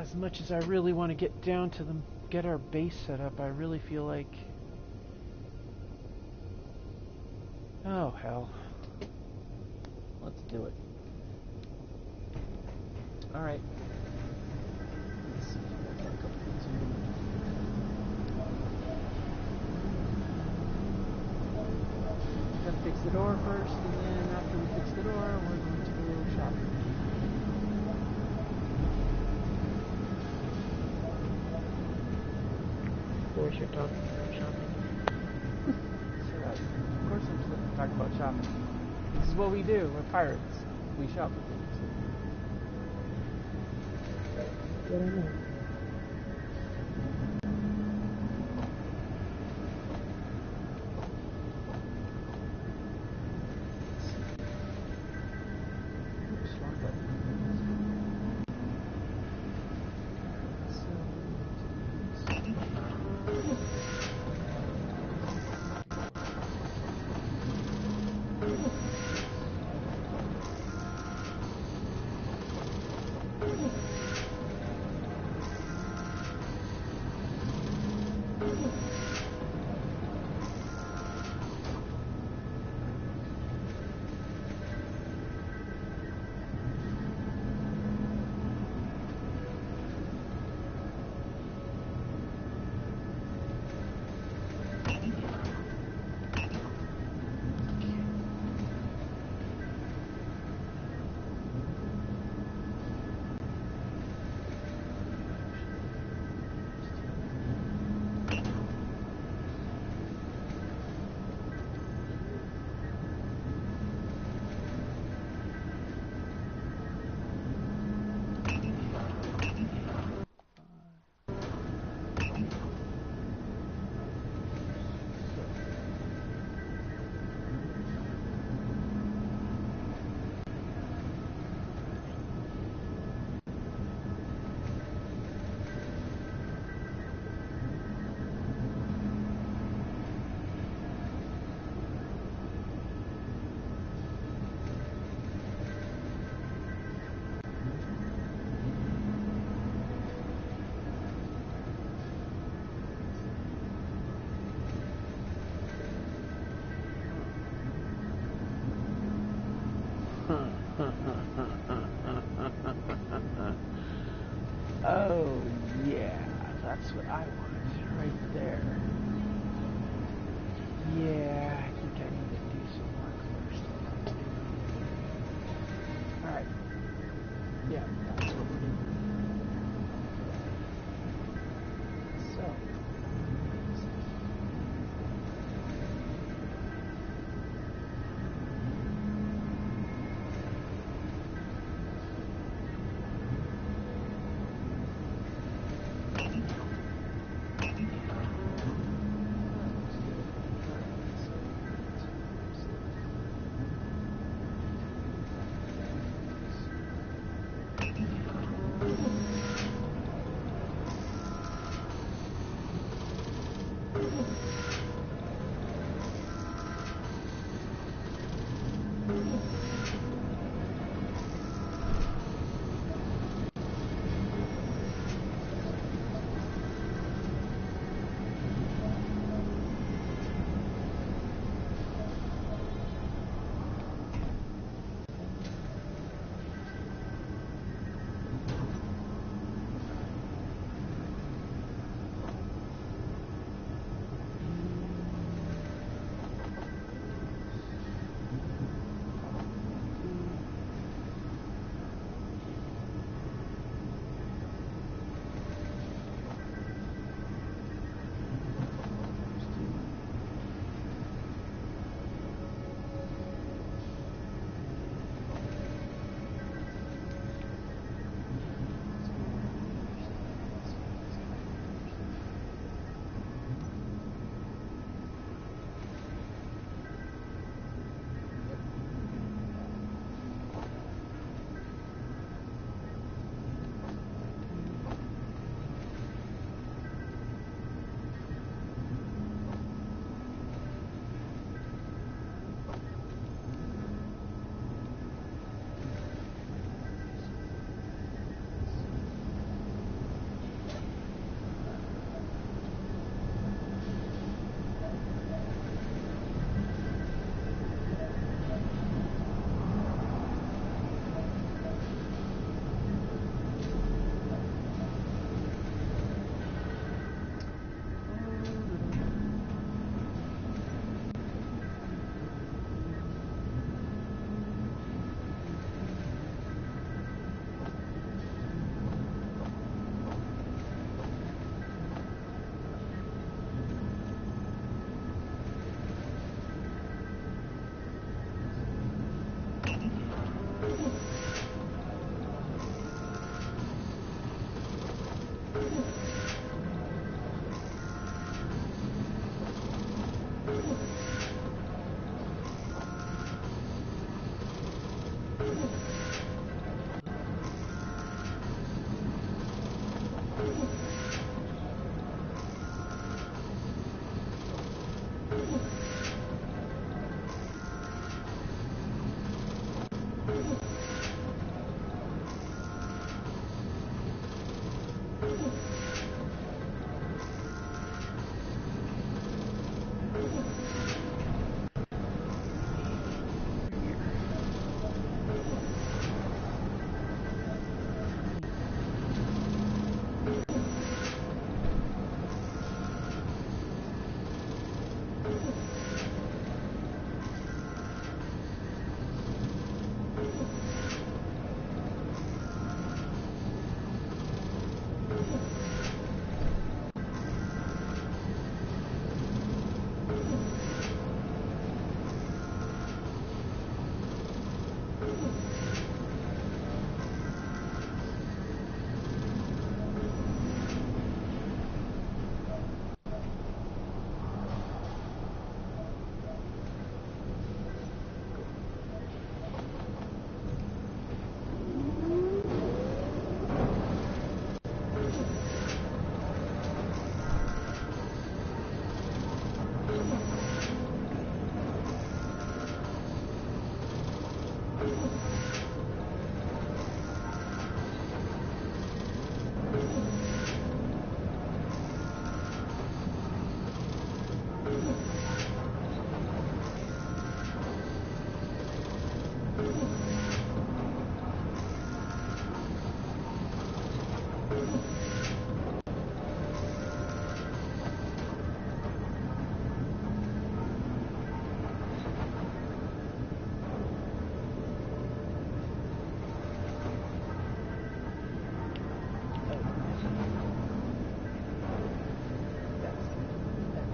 As much as I really want to get down to them, get our base set up, I really feel like... Oh, hell. Let's do it. Alright. Let's see. I've got a couple things here. Gotta fix the door first, and then after we fix the door, we're going to go shopping. Of course you're talking about shopping. Shut up. Of course I'm supposed to talk about shopping. This is what we do. We're pirates. We shop for things. What I know. That's what I want, right there. Yeah, I think I need to do some work first. Alright. Yeah, that's what we're doing. So.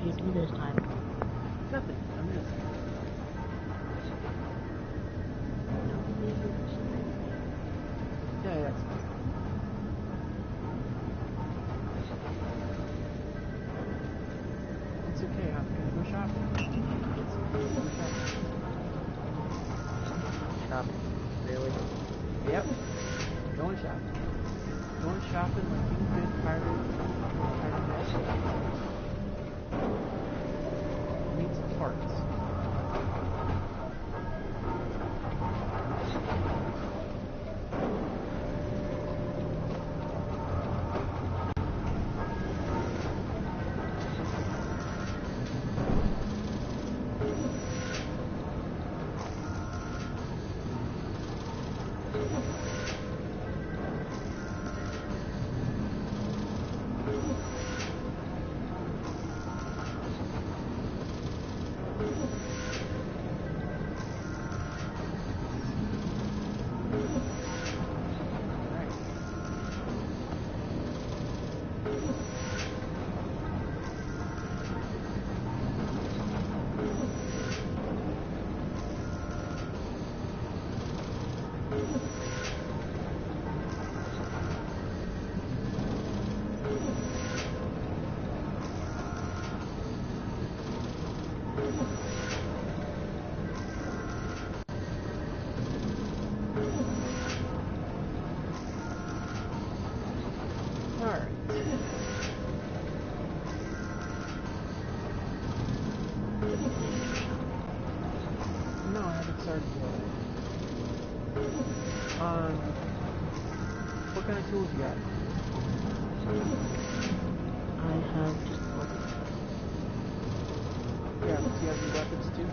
you do this time? Nothing. I'm just. Yeah, that's fine. It's okay. I'm gonna go shopping. It's okay. Go shopping. Shopping? Really? Yep. Going shopping. Going shopping like you good pirate. Need some parts. What kind of tools you got? I have just weapons. Yeah, but do you have any weapons too?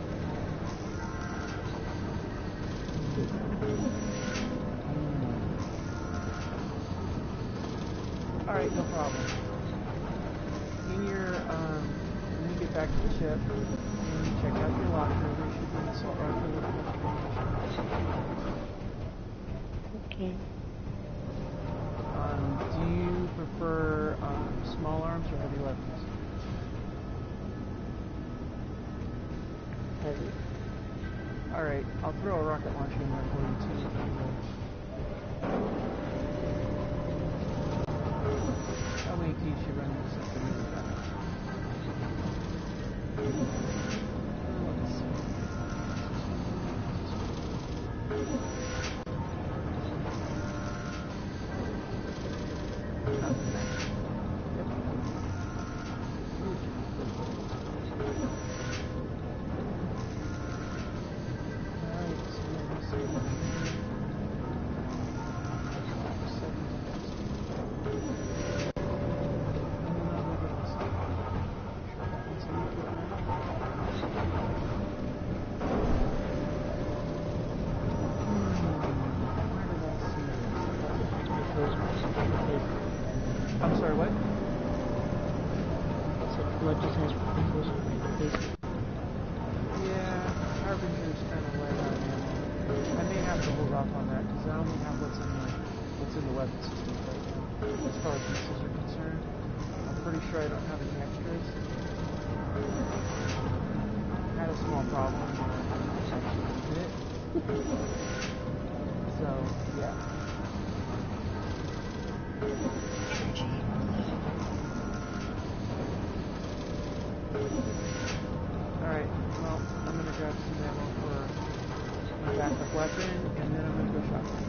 Alright, no problem. In your, when you get back to the ship, and you check out your locker, there should be an assault rifle with a bunch of ammunition. Okay. Do you prefer small arms or heavy weapons? Heavy. Alright, I'll throw a rocket launcher in there for you too. How many keys should run into something really bad? Let's see. I'm sorry, what? I said blood just has pimples on my face. Yeah, Harbinger's kind of where I am. I may have to hold off on that because I only have what's in the weapon system right now. As far as missiles are concerned, I'm pretty sure I don't have any extras. Had a small problem where I actually did it. So, yeah. Energy low. Alright, well, I'm gonna grab some ammo for my backup weapon, and then I'm gonna go shopping.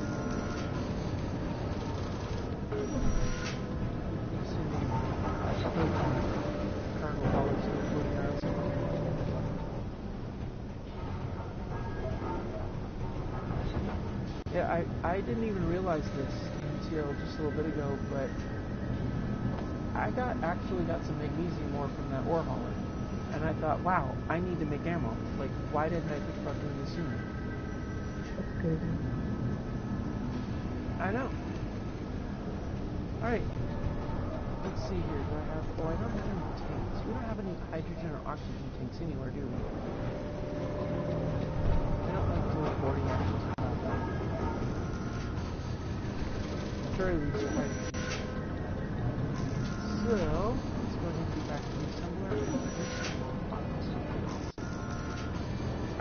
Assuming protein cargo haulers still floating around somewhere. Yeah, I didn't even realize this until just a little bit ago, but I actually got some magnesium ore from that ore hauler. And I thought, wow, I need to make ammo. Like, why didn't I think about doing this sooner? That's crazy. I know. Alright. Let's see here. Do I have... Oh, I don't have any tanks. We don't have any hydrogen or oxygen tanks anywhere, do we? I don't like dual boarding actions in combat. At the very least, hydrogen. So, let's go ahead and get back to the assembler and produce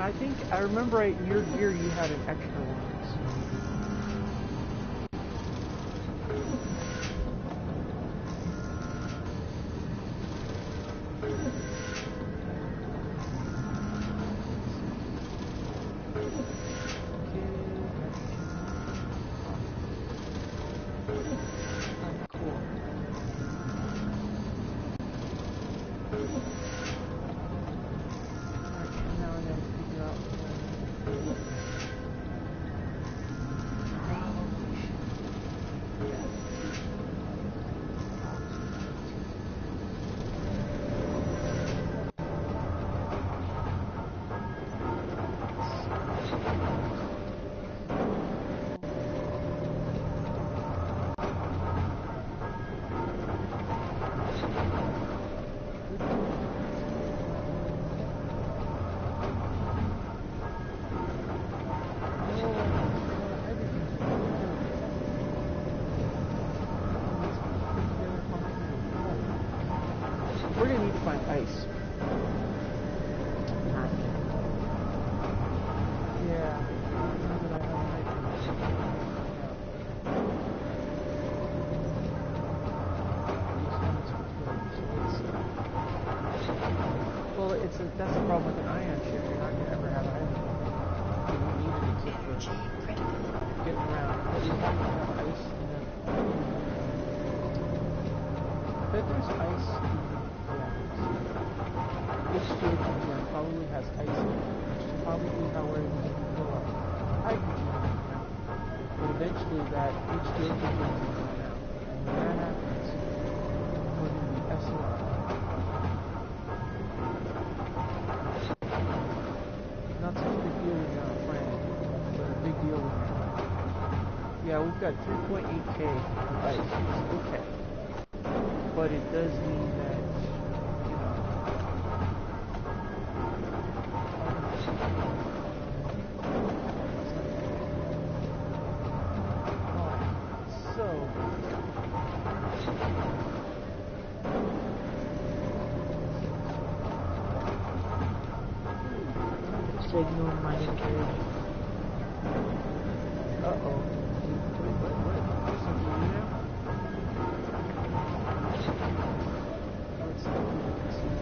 I think I remember right, in your gear you had an extra one. We're gonna need to find ice. Not Yeah. Now that I have an ice. These helmets with flares. Well, that's the problem with an ion ship. You're not gonna ever have iron. You don't need an equip for Energy critical. getting around. But we have to have ice I bet there's ice in the H2O2 gem probably has ice in it, which is probably how we're able to refill our hydrogen right now. But eventually that H2O2 gem's going to run out. And when that happens, we're going to be SOL. Not such a big deal when you're on a planet, but a big deal when you're not. Yeah, we've got 3.8k of ice, which is okay. But it does mean that, you know, signal mining carriage. Uh-oh. Wait, what? There's something new now? Let's see if we can see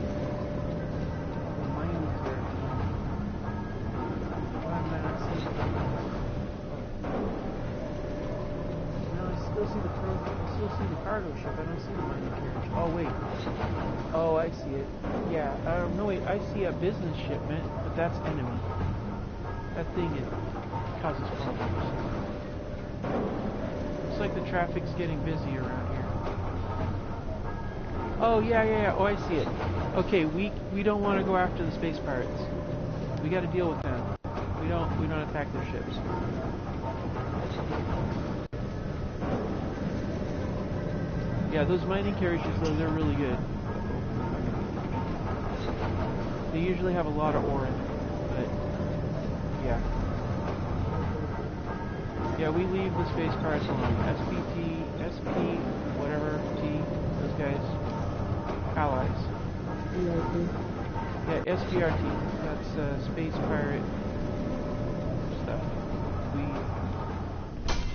the mining carriage. Why am I not seeing it on my light? Oh. No, I still see the cargo ship. I don't see the mining carriage. Oh, wait. Oh, I see it. Yeah, no wait, I see a business shipment, but that's enemy. That thing, it causes problems. Looks like the traffic's getting busy around here. Oh, yeah. Oh, I see it. Okay, we don't want to go after the space pirates. We got to deal with them. We don't attack their ships. Yeah, those mining carriages, though, they're really good. They usually have a lot of ore in them, but yeah. Yeah, we leave the space pirates alone. SPT, SP, whatever, T, those guys, allies. VIP. Yeah, SPRT. That's space pirate stuff.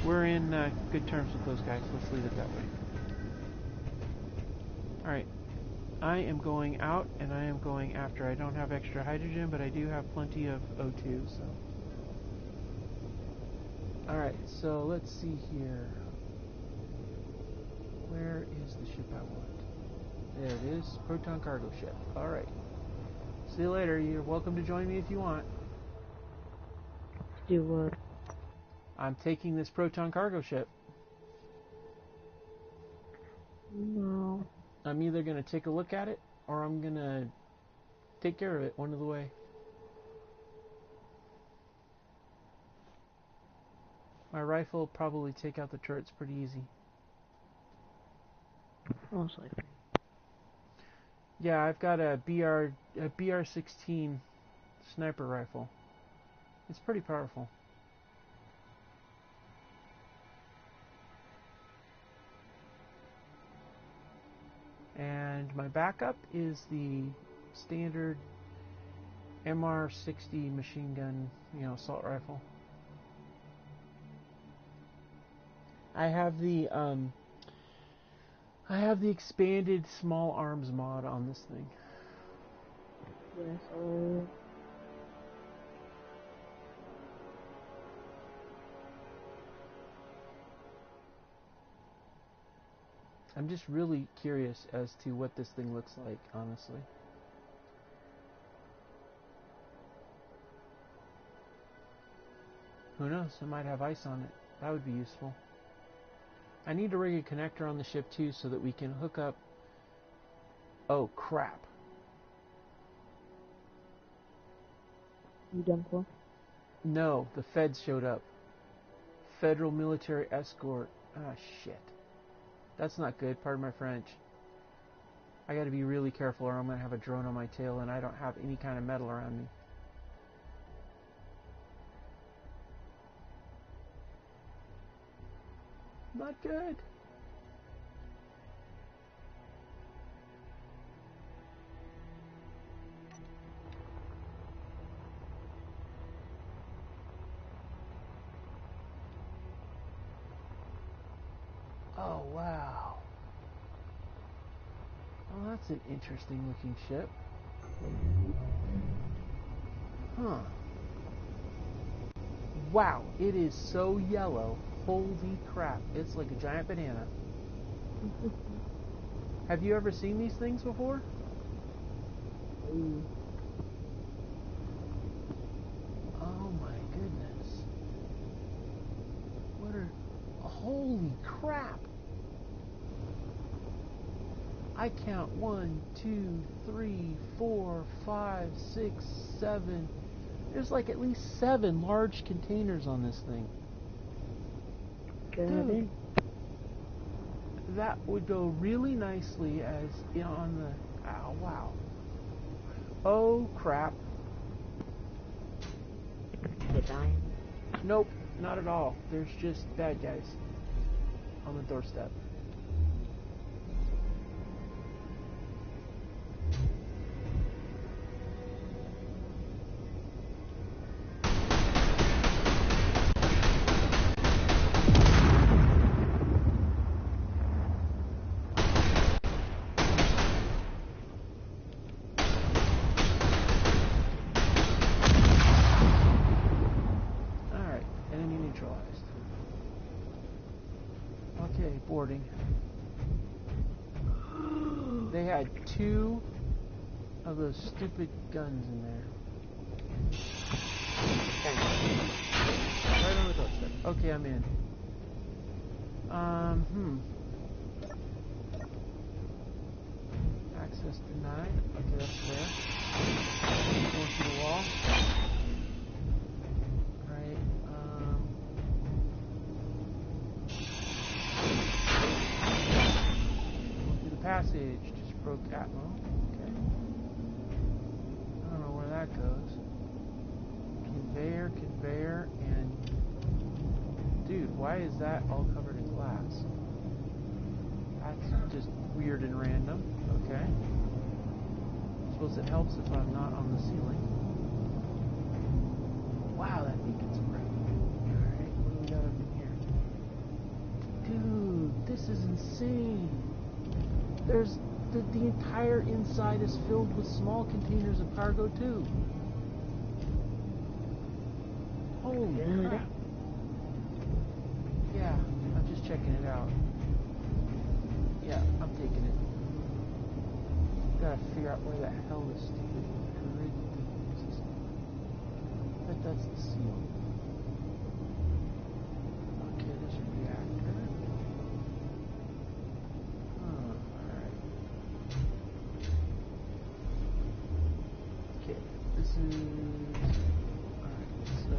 We're in good terms with those guys. Let's leave it that way. All right. I am going out, and I am going after. I don't have extra hydrogen, but I do have plenty of O2, so. Alright, so let's see here. Where is the ship I want? There it is. Proton cargo ship. Alright. See you later. You're welcome to join me if you want. Do what? I'm taking this proton cargo ship. No. I'm either going to take a look at it, or I'm going to take care of it one of the way. My rifle will probably take out the turrets pretty easy. Most likely. Yeah, I've got a BR-16 sniper rifle. It's pretty powerful. And my backup is the standard MR60 machine gun, assault rifle. I have the expanded small arms mod on this thing. Yes, I'm just really curious as to what this thing looks like, honestly. Who knows? It might have ice on it. That would be useful. I need to rig a connector on the ship too so that we can hook up... Oh, crap. You done for? No, the feds showed up. Federal military escort. Ah, shit. That's not good, pardon my French. I gotta be really careful or I'm gonna have a drone on my tail and I don't have any kind of metal around me. Not good. Oh, wow. Well, that's an interesting looking ship. Huh. Wow, it is so yellow. Holy crap. It's like a giant banana. Have you ever seen these things before? Oh my goodness. What are... Holy crap. I count 1, 2, 3, 4, 5, 6, 7. There's like at least 7 large containers on this thing. Dude, that would go really nicely as on the... Oh, wow. Oh, crap. Is it dying? Nope, not at all. There's just bad guys on the doorstep. Okay, boarding. They had 2 of those stupid guns in there. Right on the doorstep. Okay, I'm in. Access denied. Okay, that's fair. Going through the wall. Right, going through the passage. Just broke Atmo. Okay. I don't know where that goes. Conveyor, and... Dude, why is that all covered in glass? That's just weird and random. Okay. I suppose it helps if I'm not on the ceiling. Wow, that thing gets bright. Alright, what do we got up in here? Dude, this is insane. There's... The entire inside is filled with small containers of cargo, too. Holy crap. Yeah, I'm just checking it out. Yeah, I'm taking it. Gotta figure out where the hell this stupid grid thing is. I bet that's the seal. Okay, there's a reactor. Alright. Okay, this is... Alright, so...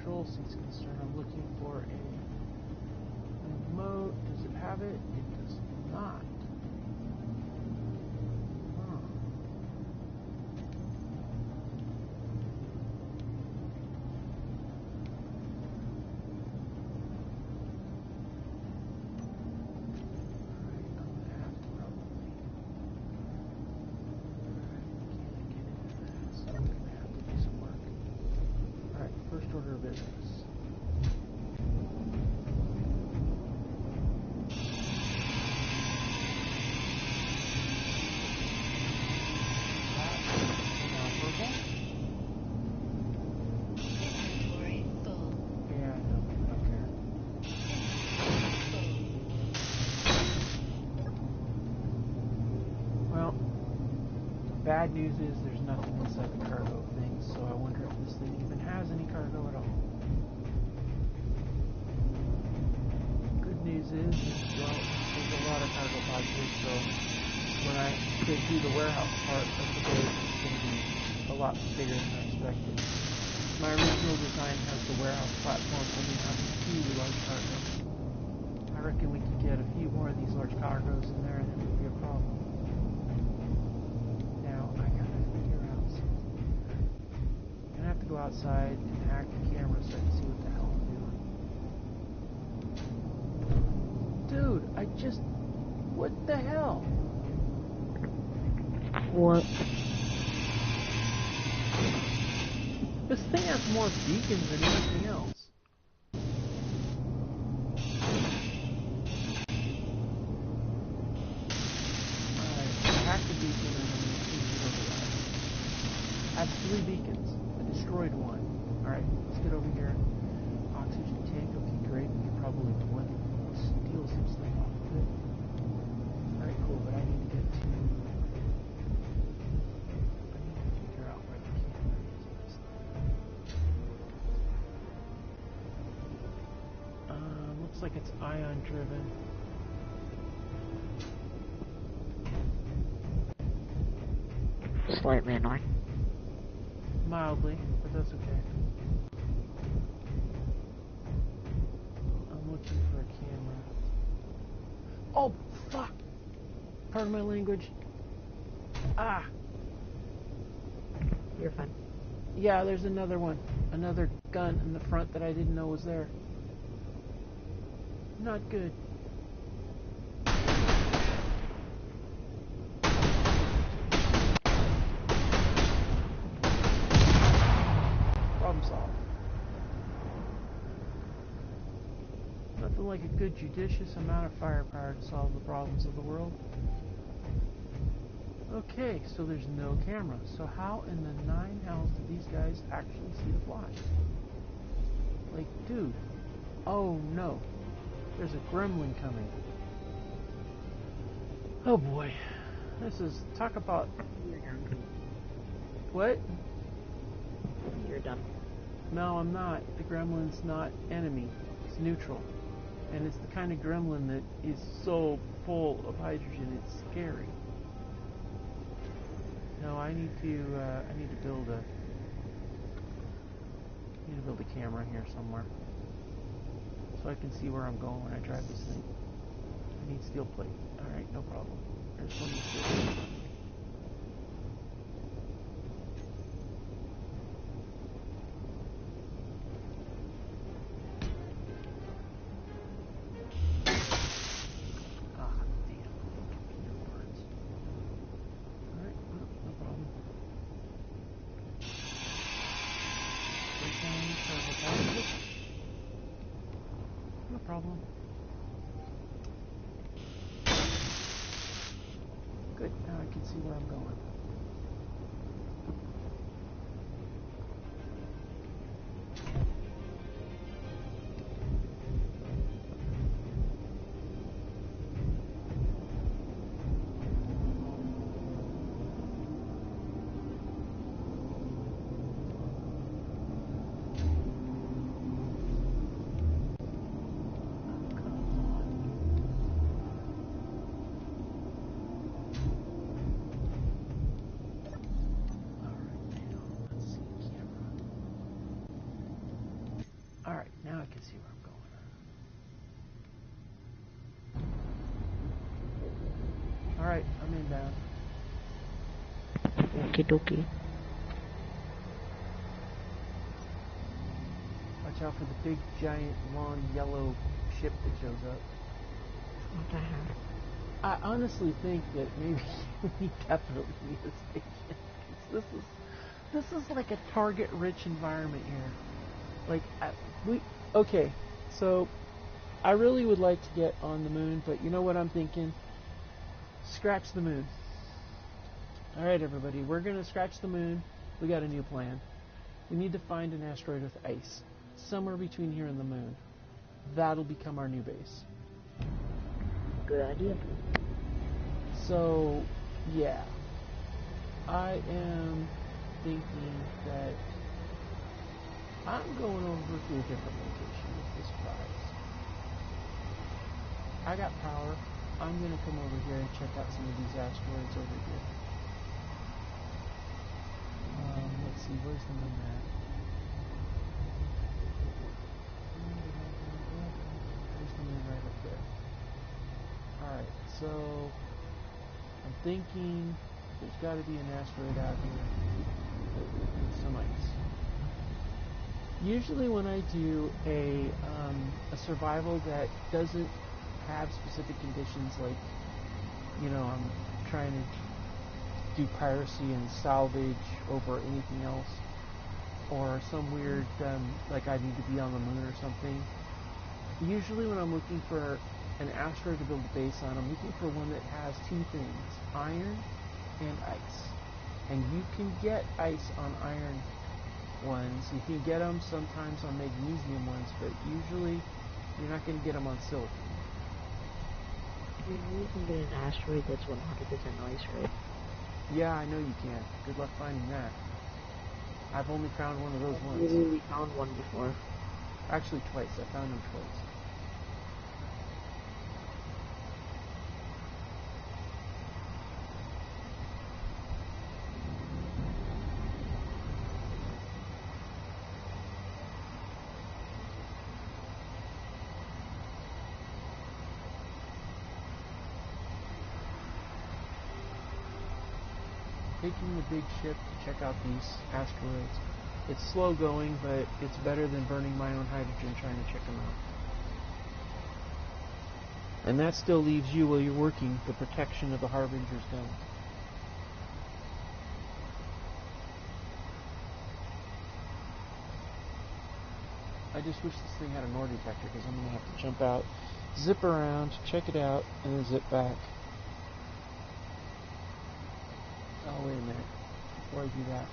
control seat's concerned. I'm looking for a remote. Does it have it? It does not. Huh. First order of business. Inventory full. Yeah, I know. I don't care. Well, bad news is there's nothing inside the cargo thing, so I wonder if this thing even has any cargo at all. Good news is, well, there's a lot of cargo pods here, so when I could do the warehouse part of the base, it's going to be a lot bigger than I expected. My original design has the warehouse platform only having a few large cargos. I reckon we could get a few more of these large cargos in there and it would be a problem. Now, I gotta figure out something. I'm gonna have to go outside and hack the camera so I can see what the hell I'm doing. Dude, I just... What the hell? What? This thing has more beacons than anything else. Alright, I hacked the beacon and I'm going to see it over that. I have 3 beacons. I destroyed one. Alright, let's get over here. Oxygen tank, okay, great. We can probably steal some stuff off of it. Alright, cool, but I need to get to... figure out where the camera is on this thing. Looks like it's ion driven. Slightly annoying. Mildly, but that's okay. I'm looking for a camera. Oh, fuck! Pardon my language. Ah! You're fine. Yeah, there's another one. Another gun in the front that I didn't know was there. Not good. Problem solved. Nothing like a good judicious amount of firepower to solve the problems of the world. Okay, so there's no camera. So how in the 9 hells do these guys actually see the fly? Like, dude. Oh no. There's a gremlin coming. Oh boy. This is... Talk about... You're done. What? You're done. No, I'm not. The gremlin's not enemy. It's neutral. And it's the kind of gremlin that is so full of hydrogen, it's scary. No, I need to build a camera here somewhere. So I can see where I'm going when I drive this thing. I need steel plate. Alright, no problem. There's plenty of steel plate. No problem. Good, now I can see where I'm going. I can see where I'm going. Alright, I'm inbound. Okie dokie. Watch out for the big, giant, long, yellow ship that shows up. What the hell? I honestly think that maybe we definitely need a station. This is like a target-rich environment here. Like, okay, so I really would like to get on the moon, but you know what I'm thinking? Scratch the moon. Alright, everybody, we're going to scratch the moon. We got a new plan. We need to find an asteroid with ice, somewhere between here and the moon. That'll become our new base. Good idea. So, yeah. I am thinking that I'm going over to a different location with this prize. I got power. I'm going to come over here and check out some of these asteroids over here. Let's see, where's the moon at? There's the moon right up there. Alright, so I'm thinking there's got to be an asteroid out here with some ice. Usually when I do a survival that doesn't have specific conditions, like, you know, I'm trying to do piracy and salvage over anything else, or some weird, like I need to be on the moon or something. Usually when I'm looking for an asteroid to build a base on, I'm looking for one that has two things, iron and ice. And you can get ice on iron ones. You can get them sometimes on magnesium ones, but usually you're not going to get them on silicon. You can get an asteroid that's 100% ice, right? Yeah, I know you can. Good luck finding that. I've only found one of those I once. literally found one before. Actually, twice. I found them twice. Taking the big ship to check out these asteroids. It's slow going, but it's better than burning my own hydrogen trying to check them out. And that still leaves you, while you're working, the protection of the Harbinger's gun. I just wish this thing had an ore detector, because I'm going to have to jump out, zip around, check it out, and then zip back. Oh, wait a minute. Before I do that,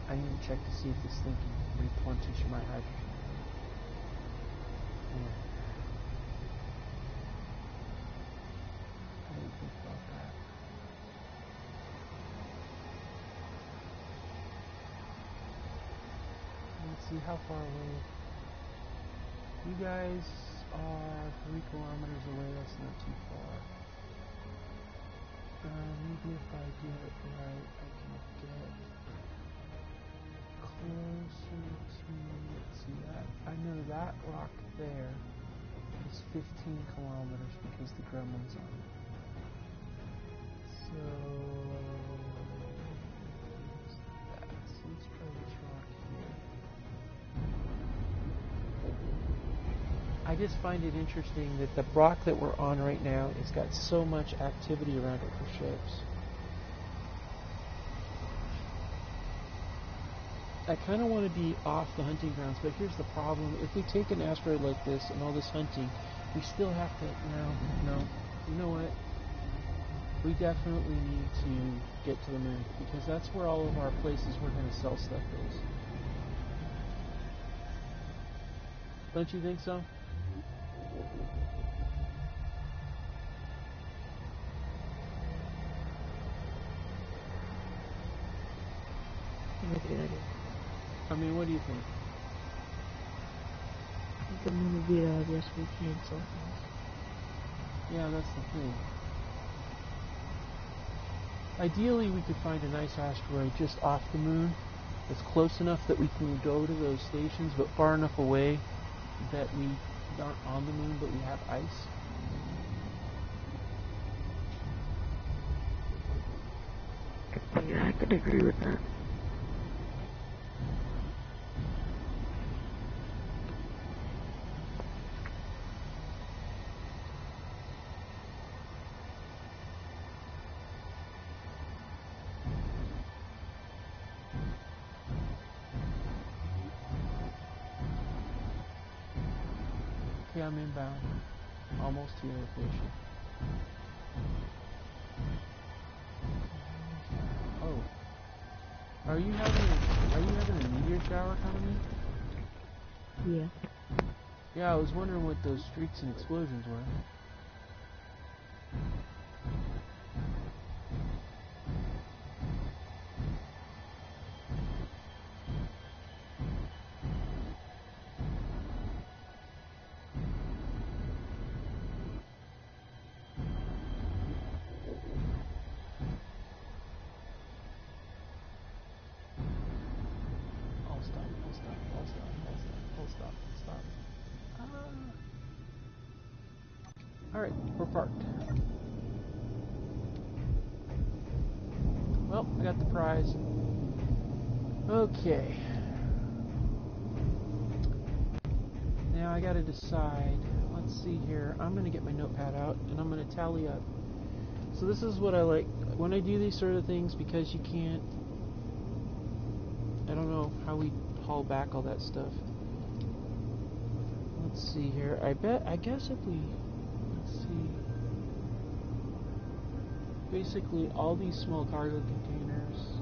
I need to check to see if this thing can replenish my hydrogen. Yeah. I didn't think about that. Let's see how far away. You guys are 3 kilometers away. That's not too far. Maybe if I do it right, I can get closer to, let's see, I know that rock there is 15 kilometers because the gremlin's on it. So, let's try this rock here. I just find it interesting that the rock that we're on right now has got so much activity around it for ships. I kind of want to be off the hunting grounds, but here's the problem. If we take an asteroid like this and all this hunting, we still have to, no, you know what? We definitely need to get to the moon, because that's where all of our places we're going to sell stuff is. Don't you think so? I mean, what do you think? I think the moon would be the best we can so far. Yeah, that's the thing. Ideally, we could find a nice asteroid just off the moon It's close enough that we can go to those stations, but far enough away that we aren't on the moon, but we have ice. Yeah, I can agree with that. Okay, I'm inbound. Almost here, Fisher. Oh. Are you having a meteor shower coming in? Yeah. Yeah, I was wondering what those streaks and explosions were. Alright, we're parked. Well, I got the prize. Okay. Now I gotta decide. Let's see here. I'm gonna get my notepad out and I'm gonna tally up. So this is what I like when I do these sort of things, because you can't, I don't know how we haul back all that stuff. Let's see here. I guess if we, let's see. Basically all these small cargo containers,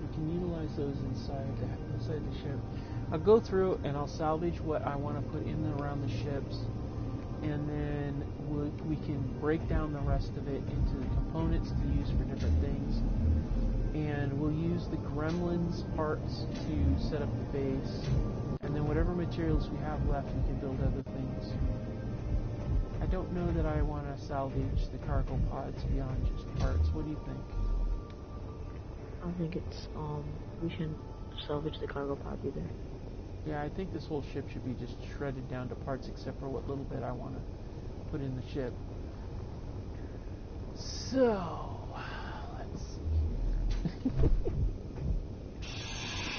we can utilize those inside the ship. I'll go through and I'll salvage what I want to put in and around the ships, and then we can break down the rest of it into the components to use for different things. And we'll use the Gremlins parts to set up the base, and then whatever materials we have left, we can build other things. I don't know that I want to salvage the cargo pods beyond just parts. What do you think? I think it's, we shouldn't salvage the cargo pod either. Yeah, I think this whole ship should be just shredded down to parts, except for what little bit I want to put in the ship. So, let's see.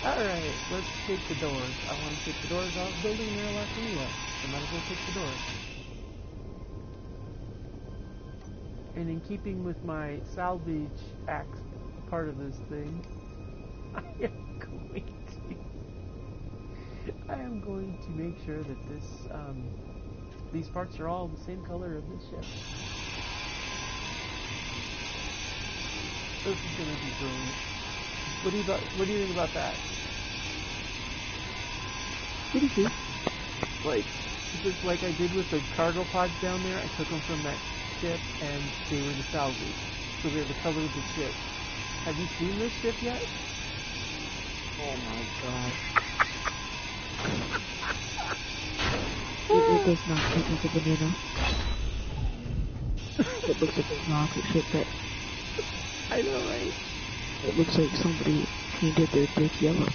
Alright, let's take the doors. I want to take the doors out of the building there left anyway, so might as well take the doors. And in keeping with my salvage act part of this thing, I am going to make sure that these parts are all the same color of this ship. This is going to be brilliant. What do you think about that? Pretty good. Just like I did with the cargo pods down there, I took them from that ship and they were the salvage. So they're the color of the ship. Have you seen this ship yet? Oh my god. It does not look like a banana. It looks like a rocket ship that... I know, right? It looks like somebody painted their dick yellow.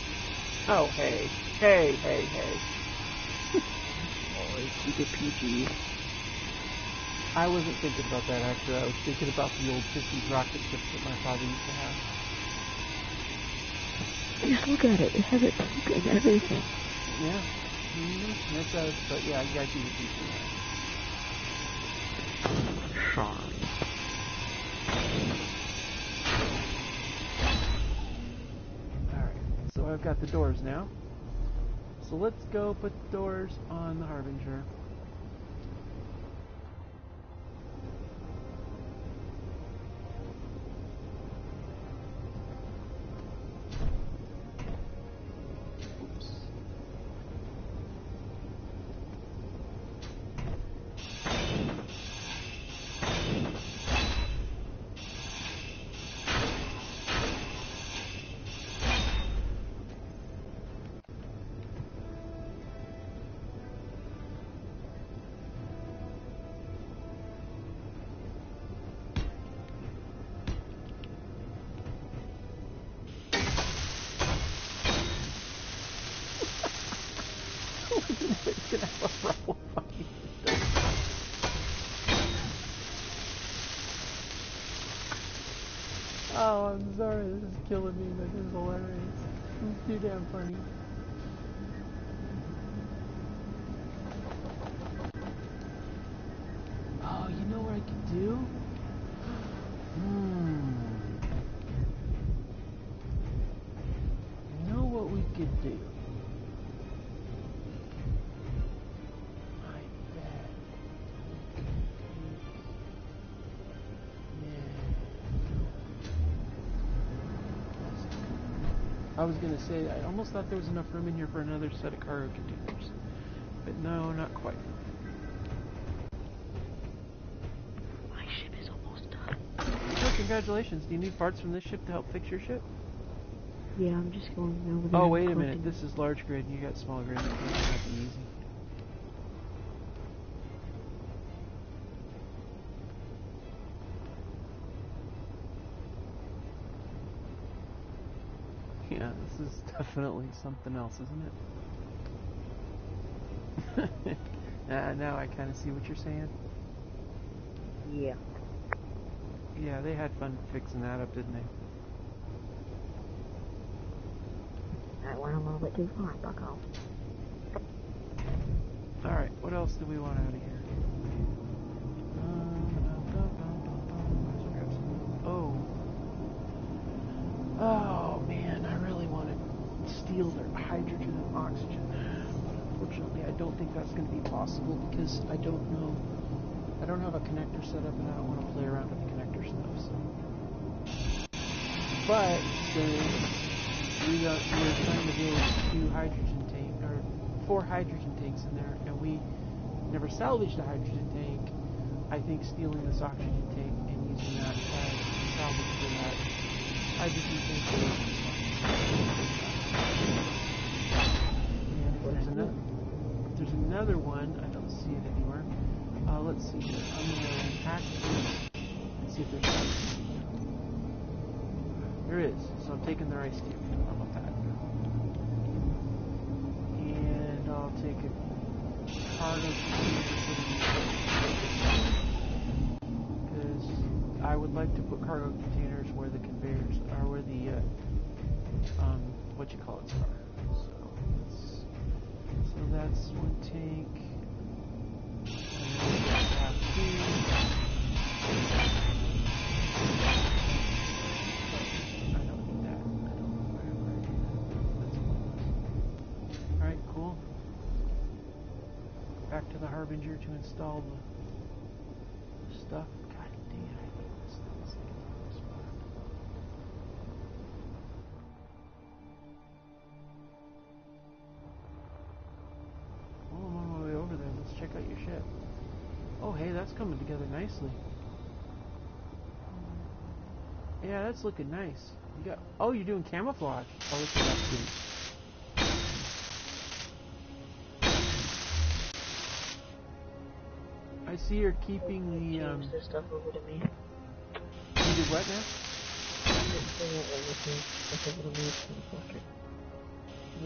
Oh, hey. Hey. Oh, keep it PG. I wasn't thinking about that, actually. I was thinking about the old 50s rocket ships that my father used to have. Just look at it. It has a pink and everything. Yeah. Mm-hmm. That does, but yeah, you gotta keep it PG. Sean. Alright, so I've got the doors now. So let's go put the doors on the Harbinger. Oh, I'm sorry, this is killing me, but this is hilarious. It's too damn funny. Oh, you know what I could do? You know what we could do? I bet. I was gonna say, I almost thought there was enough room in here for another set of cargo containers. But no, not quite. My ship is almost done. Oh, congratulations. Do you need parts from this ship to help fix your ship? Yeah, I'm just going over there. Oh, wait a minute. This is large grid. You got small grid. That's not be easy. Yeah, this is definitely something else, isn't it? Now I kind of see what you're saying. Yeah. Yeah, they had fun fixing that up, didn't they? That went a little bit too far, bucko. Alright, what else do we want out of here? Oh man, I really want to steal their hydrogen and oxygen. But unfortunately, I don't think that's going to be possible because I don't have a connector set up and I don't want to play around with the connector stuff. So. But we're trying to build 4 hydrogen tanks in there, and we never salvaged a hydrogen tank. I think stealing this oxygen tank and using that as salvage for that hydrogen tank will be fun. And there's another one. I don't see it anywhere. Let's see here. I'm going to hack this and see if there's something. There is. So I'm taking their ice cube. How about that? And I'll take a cargo because I would like to put cargo containers where the conveyors are, where the what you call it are. So that's one tank. And then we have 2. I don't need that. I don't know where I do that. That's fine. Alright, cool. Back to the Harbinger to install the stuff. God dang it, I hate this thing. It's like a little spot. Oh, I'm on my way over there. Let's check out your ship. Oh, hey, that's coming together nicely. Yeah, that's looking nice. You got. Oh, you're doing camouflage. Oh, look at that suit. I see you're keeping the. Change this stuff over to me. You did what now?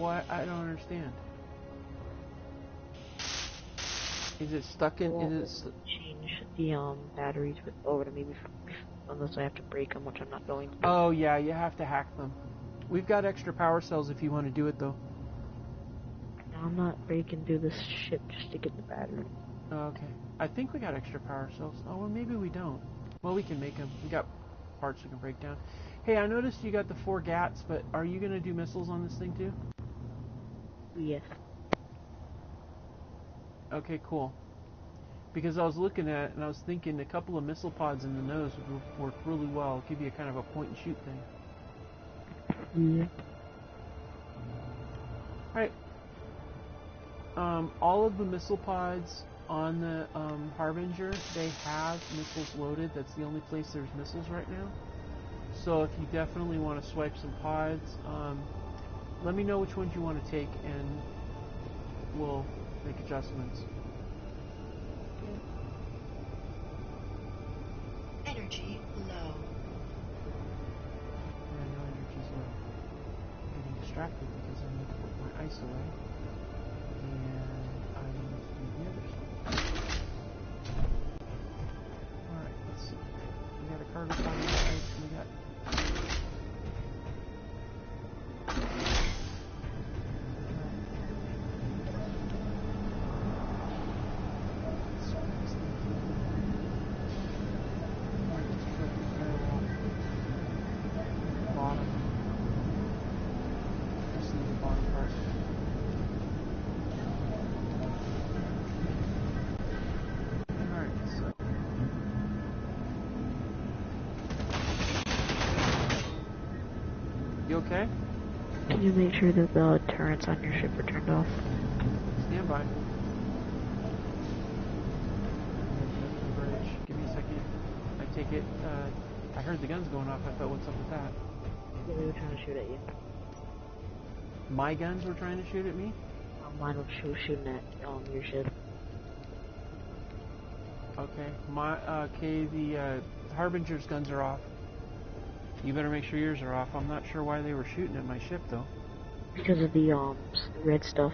What? I don't understand. Is it stuck in? Is it? Change the batteries over to me unless I have to break them, which I'm not going to. Oh yeah, you have to hack them. We've got extra power cells if you want to do it though. No, I'm not breaking through this ship just to get the battery. Oh, okay. I think we got extra power cells. Oh well, maybe we don't. Well, we can make them. We got parts we can break down. Hey, I noticed you got the 4 GATs, but are you gonna do missiles on this thing too? Yes. Okay, cool. Because I was looking at it and I was thinking a couple of missile pods in the nose would work really well. Give you a kind of a point and shoot thing. Yeah. Alright. All of the missile pods on the Harbinger, they have missiles loaded. That's the only place there's missiles right now. So if you definitely want to swipe some pods, let me know which ones you want to take and we'll make adjustments. Energy low. Yeah, I know energy's low. I'm getting distracted because I need to put my ice away. And I need to do the other stuff. Alright, let's see. We got a cargo pod, we got ice, we got You okay? Can you make sure that the turrets on your ship are turned off? Stand by. Bridge. Give me a second. I take it, I heard the guns going off. I thought, what's up with that? Yeah, they were trying to shoot at you. My guns were trying to shoot at me? Mine was shooting at your ship. Okay. Okay, the Harbinger's guns are off. You better make sure yours are off. I'm not sure why they were shooting at my ship, though. Because of the, red stuff.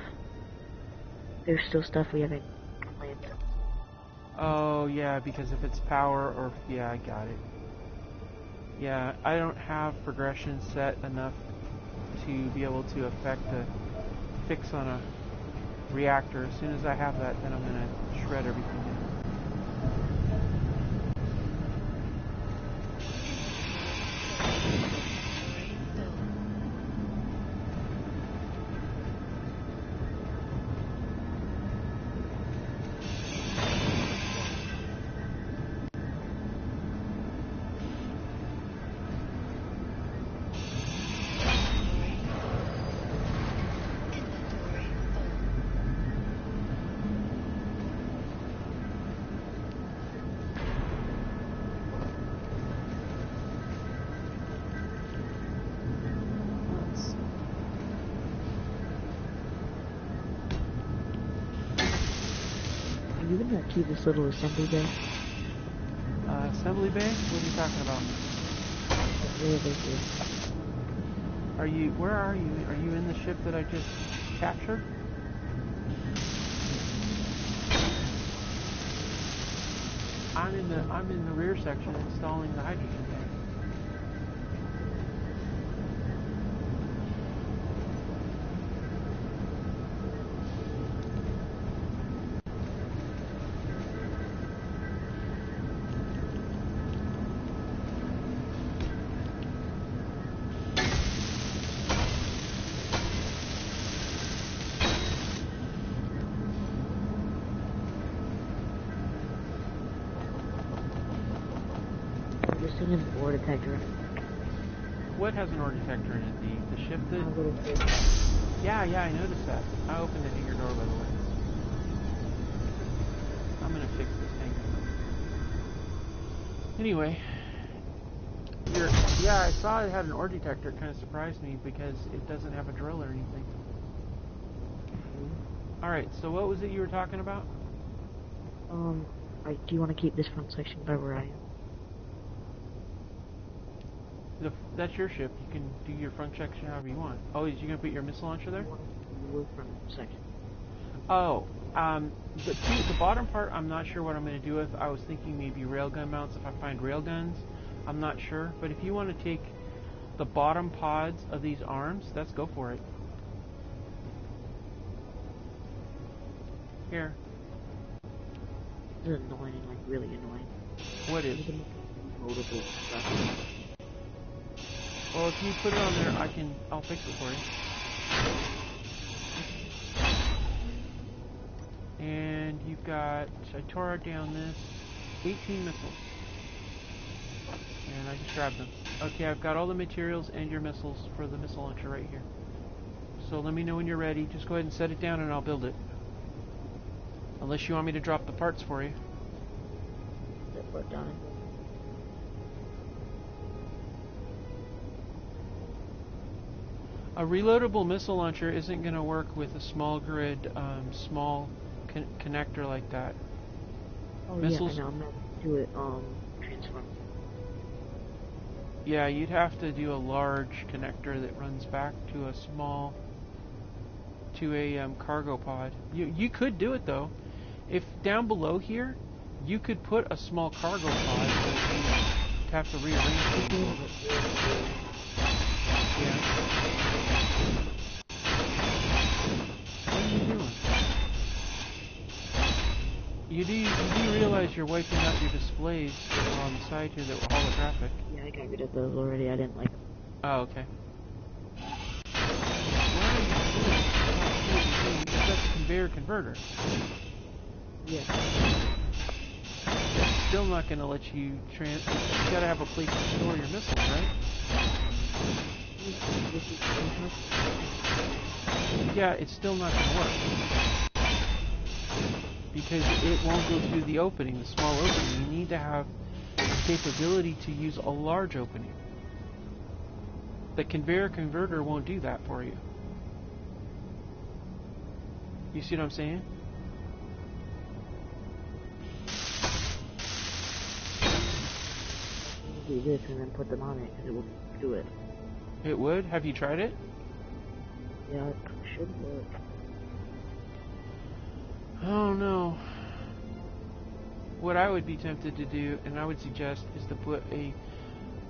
There's still stuff we haven't claimed. Oh, yeah, because if it's power or... Yeah, I got it. Yeah, I don't have progression set enough to be able to affect a fix on a reactor. As soon as I have that, then I'm going to shred everything down. Are you gonna keep this little assembly bay? Assembly bay? What are you talking about? Are you... Where are you? Are you in the ship that I just captured? I'm in the rear section installing the hydrogen tank. This thing has an ore detector. What has an ore detector in it? The ship that... Yeah, I noticed that. I opened the hangar door, by the way. I'm gonna fix this hangar. Anyway. Yeah, I saw it had an ore detector. It kind of surprised me because it doesn't have a drill or anything. Alright, so what was it you were talking about? Do you want to keep this front section by where I am? That's your ship. You can do your front section however you want. Oh, is you gonna put your missile launcher there? Your front section. Oh, the bottom part, I'm not sure what I'm gonna do with. I was thinking maybe railgun mounts if I find railguns. I'm not sure, but if you want to take the bottom pods of these arms, let's go for it. Here. This is annoying, like really annoying. What is? Notable stuff. Well, if you put it on there, I'll fix it for you. And you've got, I tore down this, 18 missiles. And I just grabbed them. Okay, I've got all the materials and your missiles for the missile launcher right here. So let me know when you're ready. Just go ahead and set it down and I'll build it. Unless you want me to drop the parts for you. Put down. A reloadable missile launcher isn't going to work with a small grid, small connector like that. Oh Missiles, yeah, I know. I'm gonna do it. Transform. Yeah, you'd have to do a large connector that runs back to a small, to a cargo pod. You could do it though. If down below here, you could put a small cargo pod, but you'd have to rearrange things a little bit. Yeah. What are you doing? You do realize you're wiping out your displays on the side here that were holographic. Yeah, I got rid of those already. I didn't like them. Oh, okay. What are you doing? That's a conveyor converter. Yeah. It's still not going to let you you gotta have a place to store your missiles, right? This is much. Yeah, it's still not going to work. Because it won't go through the opening, the small opening. You need to have the capability to use a large opening. The conveyor converter won't do that for you. You see what I'm saying? Do this and then put them on it, and it will do it. It would? Have you tried it? Yeah, it should work. Oh no. What I would be tempted to do, and I would suggest, is to put a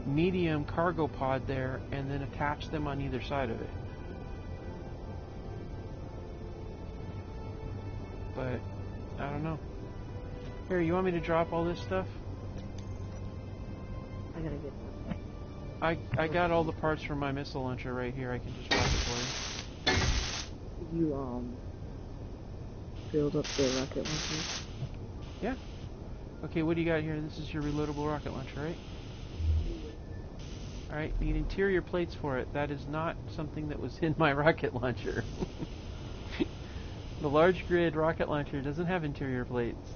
medium cargo pod there and then attach them on either side of it. But I don't know. Here, you want me to drop all this stuff? I gotta get one. I got all the parts for my missile launcher right here. I can just drop it for you. Did you build up the rocket launcher? Yeah. Okay, what do you got here? This is your reloadable rocket launcher, right? Alright, you need interior plates for it. That is not something that was in my rocket launcher. The large grid rocket launcher doesn't have interior plates.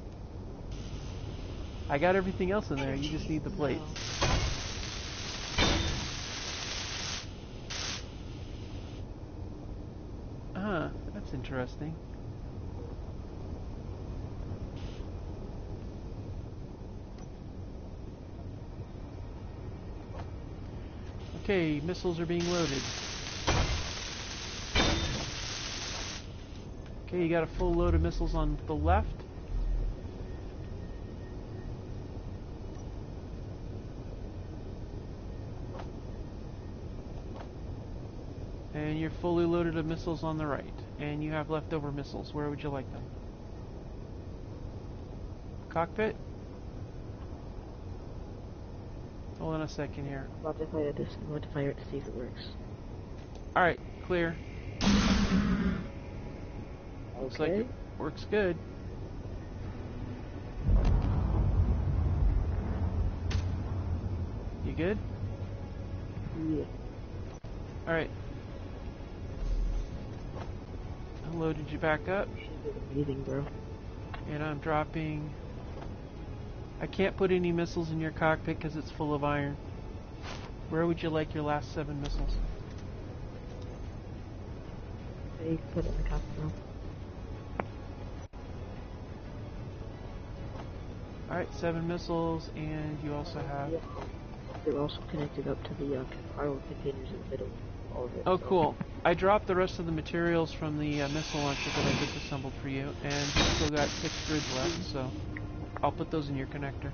I got everything else in there, you just need the plates. Ah, that's interesting. Okay, missiles are being loaded. Okay, you got a full load of missiles on the left. And you're fully loaded of missiles on the right. And you have leftover missiles. Where would you like them? Cockpit? Hold on a second here. I'm about to fire this. I'm about to fire it to see if it works. Alright, clear. Looks like Okay. it works good. You good? Yeah. Alright. I loaded you back up. Amazing, bro. And I'm dropping... I can't put any missiles in your cockpit because it's full of iron. Where would you like your last 7 missiles? Okay, you can put it in the cockpit now. Alright, 7 missiles, and you also have... Yeah. They're also connected up to the cargo containers in the middle. All of it. Oh, so. cool. I dropped the rest of the materials from the missile launcher that I disassembled for you, and you still got 6 grids left, so I'll put those in your connector.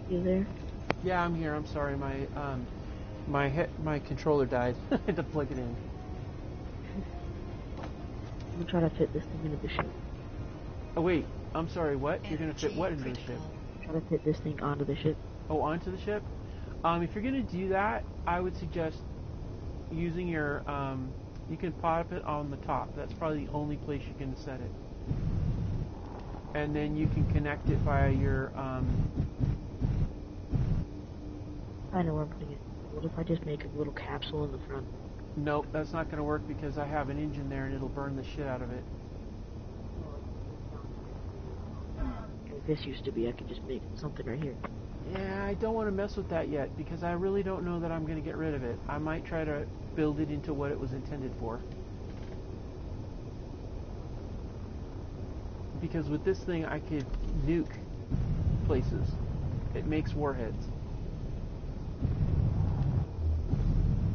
You there? Yeah, I'm here. I'm sorry. My controller died. I had to plug it in. I'm gonna try to fit this thing into the ship. Oh wait, I'm sorry. What? You're gonna fit what into the ship? Try to fit this thing onto the ship. Oh, onto the ship? If you're gonna do that, I would suggest using your you can pop it on the top. That's probably the only place you can set it. And then you can connect it via your I know where I'm putting it. What if I just make a little capsule in the front? Nope, that's not gonna work because I have an engine there and it'll burn the shit out of it. Like this used to be, I could just make something right here. Yeah, I don't want to mess with that yet because I really don't know that I'm going to get rid of it. I might try to build it into what it was intended for. Because with this thing I could nuke places. It makes warheads.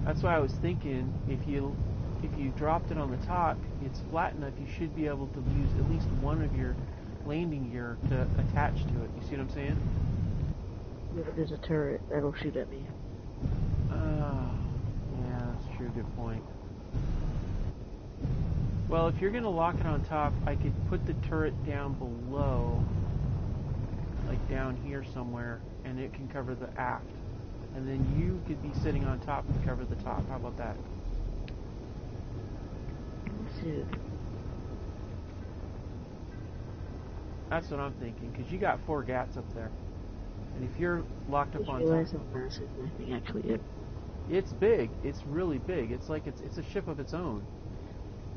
That's why I was thinking if you dropped it on the top, it's flat enough, you should be able to use at least one of your landing gear to attach to it. You see what I'm saying? Yeah, but there's a turret that'll shoot at me. Yeah, that's true. Good point. Well, if you're going to lock it on top, I could put the turret down below, like down here somewhere, and it can cover the aft. And then you could be sitting on top and cover the top. How about that? That's what I'm thinking, because you got 4 gats up there. And if you're locked up on top... realize how massive my thing actually is. It's big. It's really big. It's like it's a ship of its own.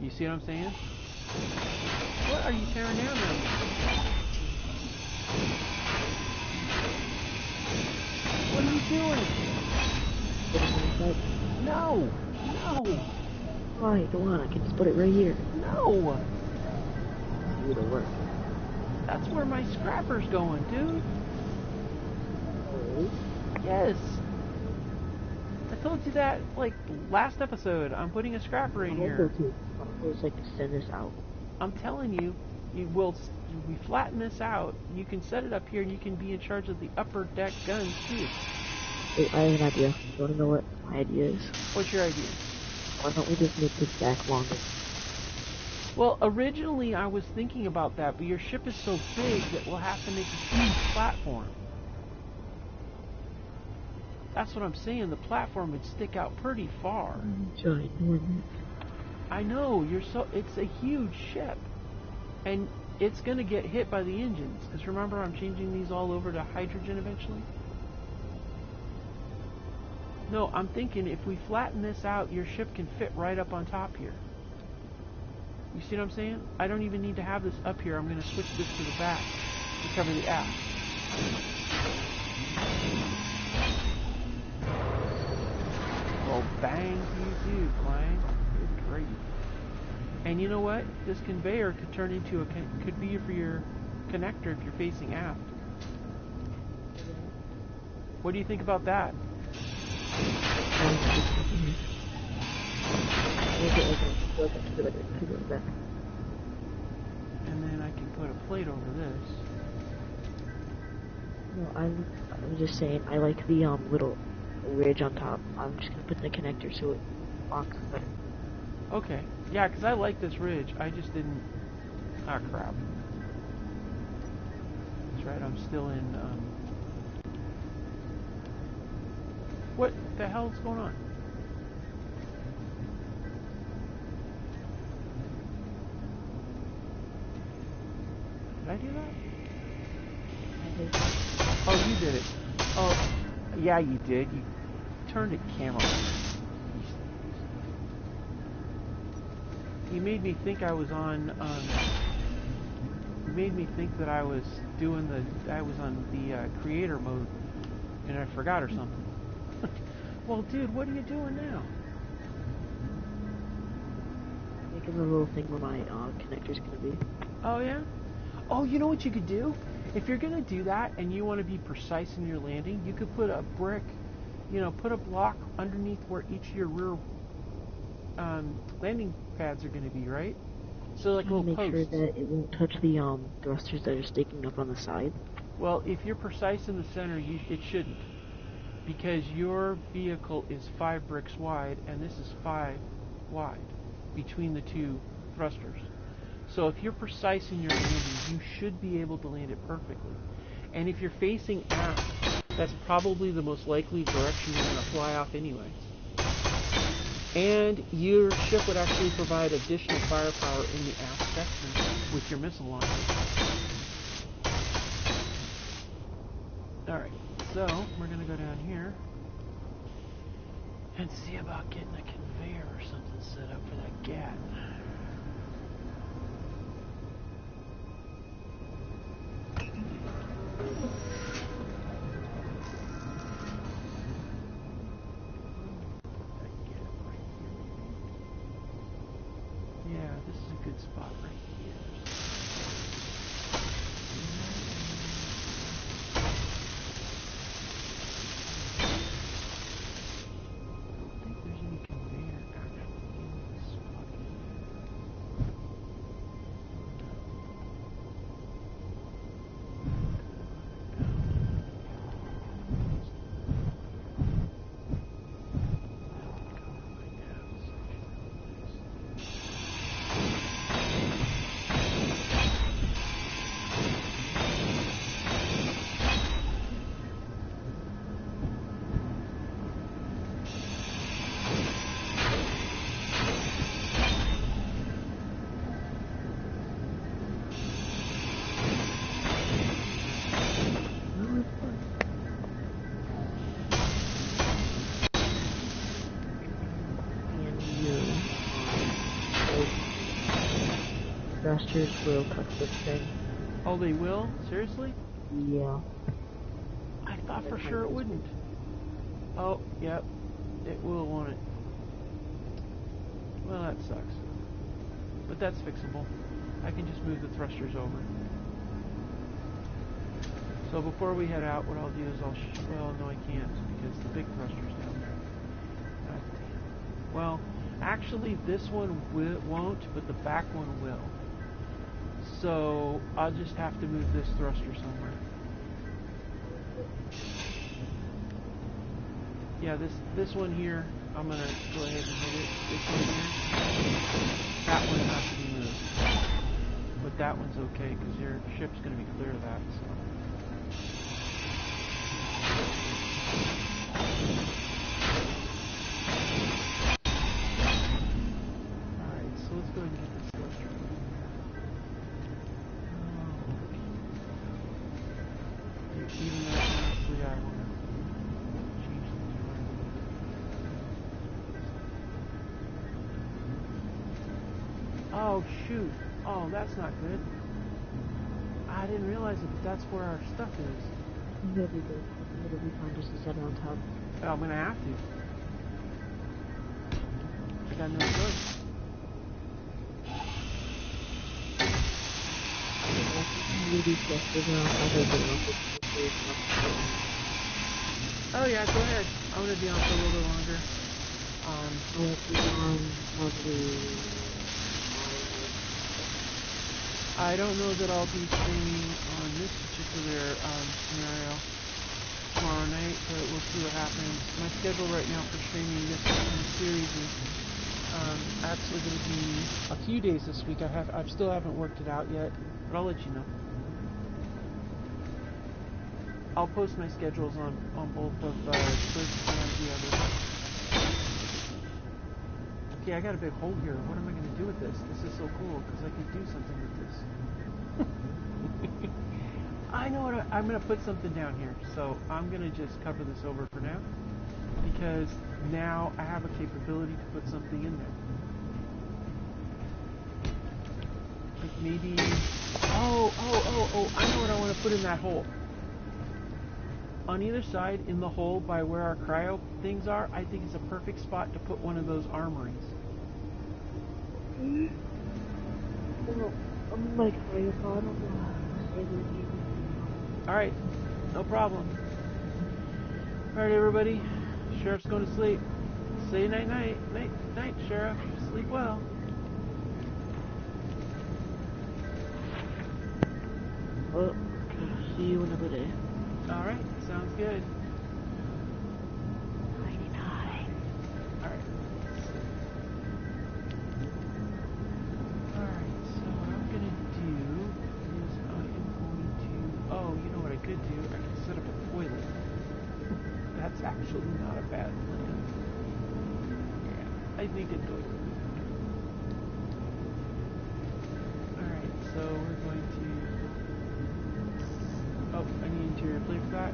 You see what I'm saying? What are you tearing down there? What are you doing? No! No! Why? Go on, I can just put it right here. No! It'll work. That's where my scrapper's going, dude. Oh? Yes. I told you that, like, last episode. I'm putting a scrapper in here. I was like to send this out. I'm telling you, we flatten this out. You can set it up here, and you can be in charge of the upper deck guns too. Hey, I have an idea. You wanna know what my idea is? What's your idea? Why don't we just make this back longer? Well, originally I was thinking about that, but your ship is so big that we'll have to make a huge platform. That's what I'm saying. The platform would stick out pretty far. I know, it's a huge ship. And it's going to get hit by the engines. Because remember, I'm changing these all over to hydrogen eventually? No, I'm thinking if we flatten this out, your ship can fit right up on top here. You see what I'm saying? I don't even need to have this up here. I'm going to switch this to the back to cover the aft. Well, bang you do, Clang. Good grief. And you know what? This conveyor could turn into could be for your connector if you're facing aft. What do you think about that? And then I can put a plate over this. No, I'm just saying, I like the little ridge on top. I'm just gonna put the connector so it locks better. Okay. Yeah, because I like this ridge. I just didn't... Ah, crap. That's right, I'm still in... What the hell's going on? Did I do that? Oh, you did it. Oh, yeah, you did. You turned the camera on. You made me think I was on, you made me think that I was doing I was on the creator mode, and I forgot or something. Well, dude, what are you doing now? Making the little thing where my connector's gonna be. Oh, yeah? Oh, you know what you could do? If you're gonna do that and you want to be precise in your landing, you could put a brick, put a block underneath where each of your rear landing pads are going to be, right? So like little make posts. Sure that it won't touch the thrusters that are sticking up on the side. Well, if you're precise in the center, it shouldn't, because your vehicle is 5 bricks wide, and this is 5 wide between the two thrusters. So if you're precise in your landing, you should be able to land it perfectly. And if you're facing aft, that's probably the most likely direction you're going to fly off anyway. And your ship would actually provide additional firepower in the aft section with your missile launcher. Alright, so we're going to go down here and see about getting a conveyor or something set up for that gat. Yeah, this is a good spot right here. I don't think there's any conveyor actually in this spot here. thrusters will touch this thing. Oh, they will? Seriously? Yeah. I thought for sure it wouldn't. Oh, yep. It will, won't it? Well, that sucks. But that's fixable. I can just move the thrusters over. So before we head out, what I'll do is well, no I can't, because the big thruster's down there. God damn. Well, actually this one won't, but the back one will. So I'll just have to move this thruster somewhere. Yeah, this one here, I'm gonna go ahead and hit it. This one here, that one has to be moved. But that one's okay, because your ship's gonna be clear of that, so. Alright, so let's go ahead and get this thruster going here. Even though honestly I want to change things around a little bit. Oh shoot! Oh, that's not good. I didn't realize that that's where our stuff is. It'll be good. It'll be fine just to set it on top. Oh, I'm gonna have to. I got no choice. Oh yeah, go ahead. I'm gonna be on for a little bit longer. I don't know that I'll be streaming on this particular scenario tomorrow night, but we'll see what happens. My schedule right now for streaming this series is actually going to be a few days this week. I still haven't worked it out yet, but I'll let you know. I'll post my schedules on both of Twitch and the other. Okay, I got a big hole here. What am I going to do with this? This is so cool because I could do something with this. I know what I'm going to put something down here. So I'm going to just cover this over for now because now I have a capability to put something in there. Like maybe... Oh, I know what I want to put in that hole. On either side, in the hole by where our cryo things are, I think it's a perfect spot to put one of those armories. Alright, no problem. Alright, everybody. Sheriff's going to sleep. Say night-night. Night, Sheriff. Sleep well. Well, see you another day. Alright, sounds good. Actually not a bad plan. Yeah, I think it goes. Alright, so we're going to... Oh, I need interior plate for that.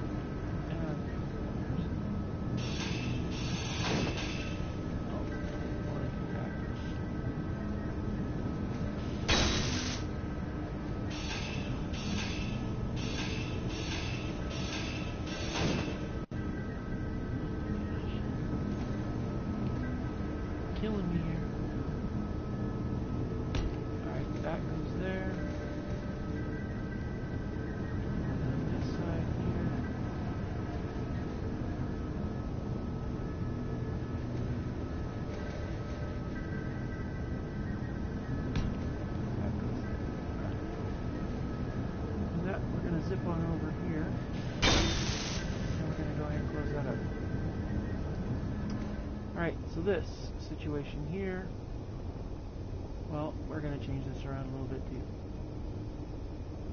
Killing me here. Alright, that goes there. And then this side here. That goes there. Alright. And that we're going to zip on over here. And we're going to go ahead and close that up. Alright, so this situation here, well, we're going to change this around a little bit too.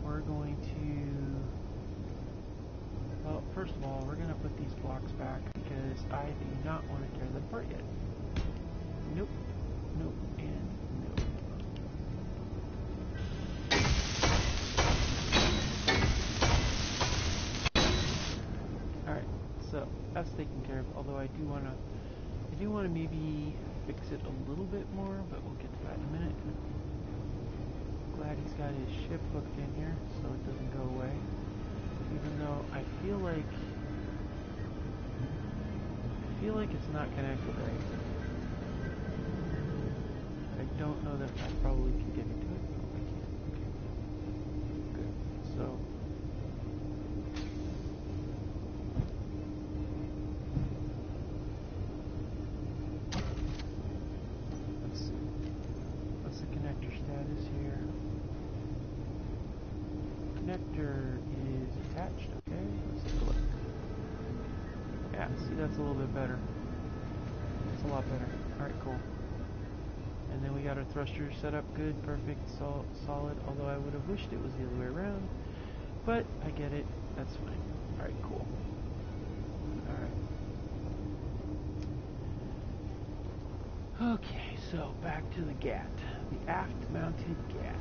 We're going to, well, first of all, we're going to put these blocks back because I do not want to tear them apart yet. Nope, nope, and nope. Alright, so that's taken care of, although I do want to maybe fix it a little bit more, but we'll get to that in a minute. glad he's got his ship hooked in here so it doesn't go away. Even though I feel like it's not connected right. I don't know that I probably can get into it. No, I can't. Okay. Good. So let's see. What's the connector status here? Connector is attached, okay? Let's take a look. Yeah, see, that's a little bit better. That's a lot better. Alright, cool. And then we got our thrusters set up good, perfect, solid, although I would have wished it was the other way around. But I get it. That's fine. Alright, cool. Alright. Okay, so back to the GAT. The aft-mounted GAT.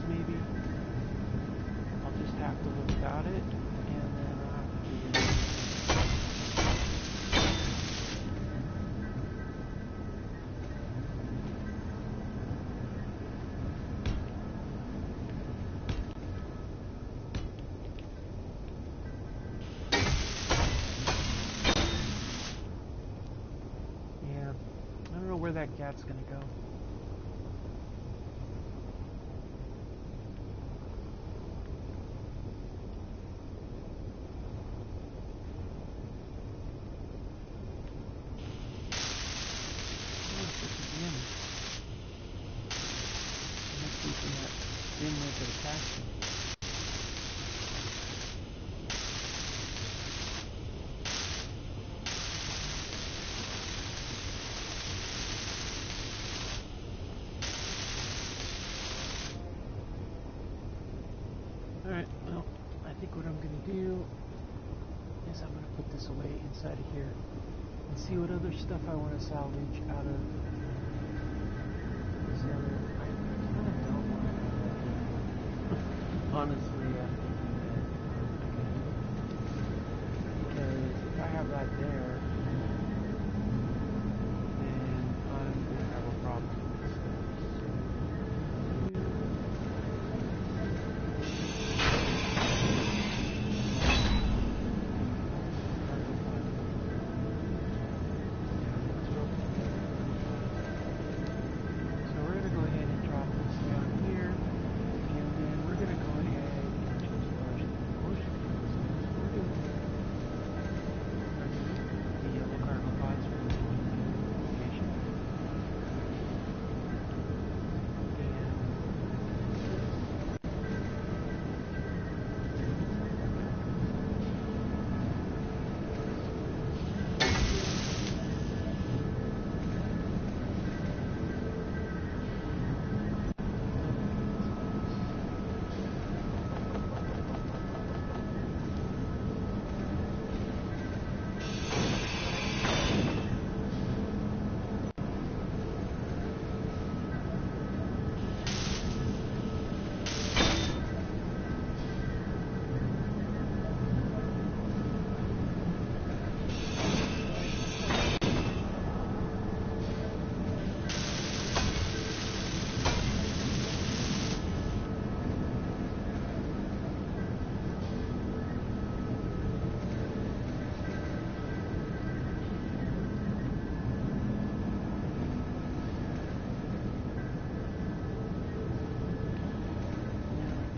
Maybe I'll just have to look without it, and then I'll have to figure it out. Yeah, I don't know where that GAT's gonna go. Alright, well, I think what I'm going to do is I'm going to put this away inside of here and see what other stuff I want to salvage out of this other. I kind of don't want to have that there. Honestly, I think because if I have that there, then I'm going to have a problem with this stuff.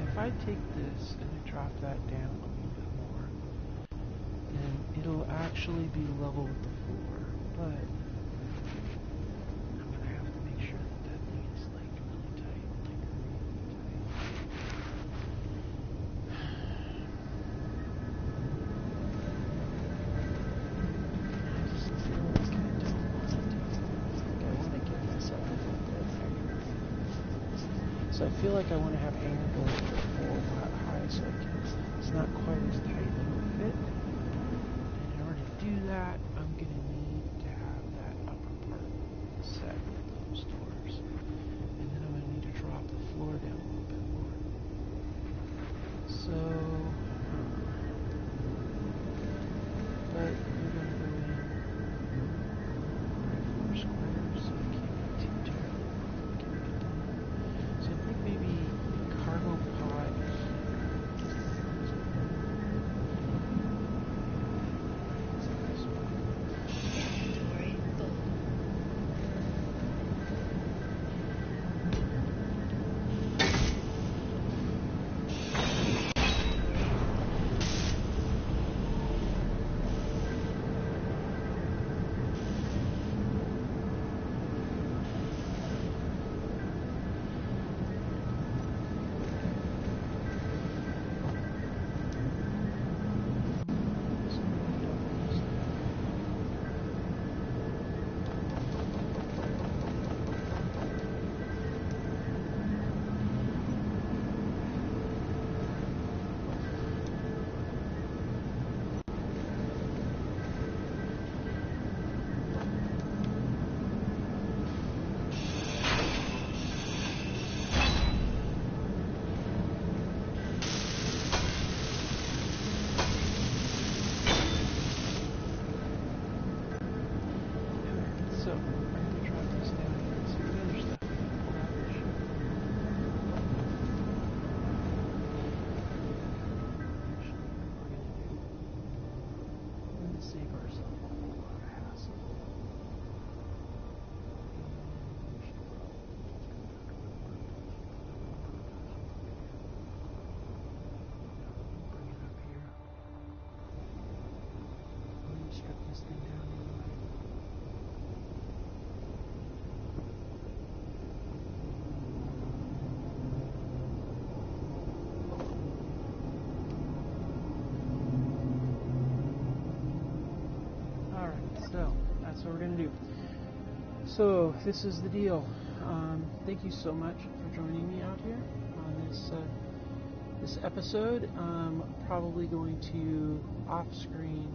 If I take this and I drop that down a little bit more, then it'll actually be level with the floor, but I'm gonna have to make sure that that thing is like really tight, like really, really tight. So I feel like I want to have hanger going full high so it's not quite as tight of a fit. And in order to do that, I'm going to need to have that upper part set with those doors. And then I'm going to need to drop the floor down a little bit more. So, but you're going to go in 4 squares, so it can't be too terrible. So I think maybe cargo pod. Inventory full. So, I'm going to drop this down here and see what other stuff I can pull out of the ship. Actually, what we're going to do, we're going to save ourselves a whole lot of hassle. And we should probably just go back to the work. Bring it up here. Let me strip this thing down anyway. Alright, so that's what we're going to do. So, this is the deal. Thank you so much for joining me out here on this episode. Probably going to, off-screen,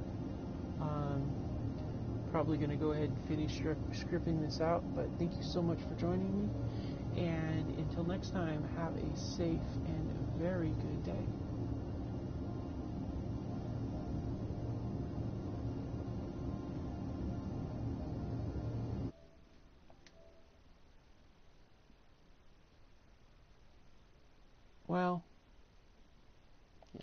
probably going to go ahead and finish scripting this out, but thank you so much for joining me. And until next time, have a safe and very good day. Well,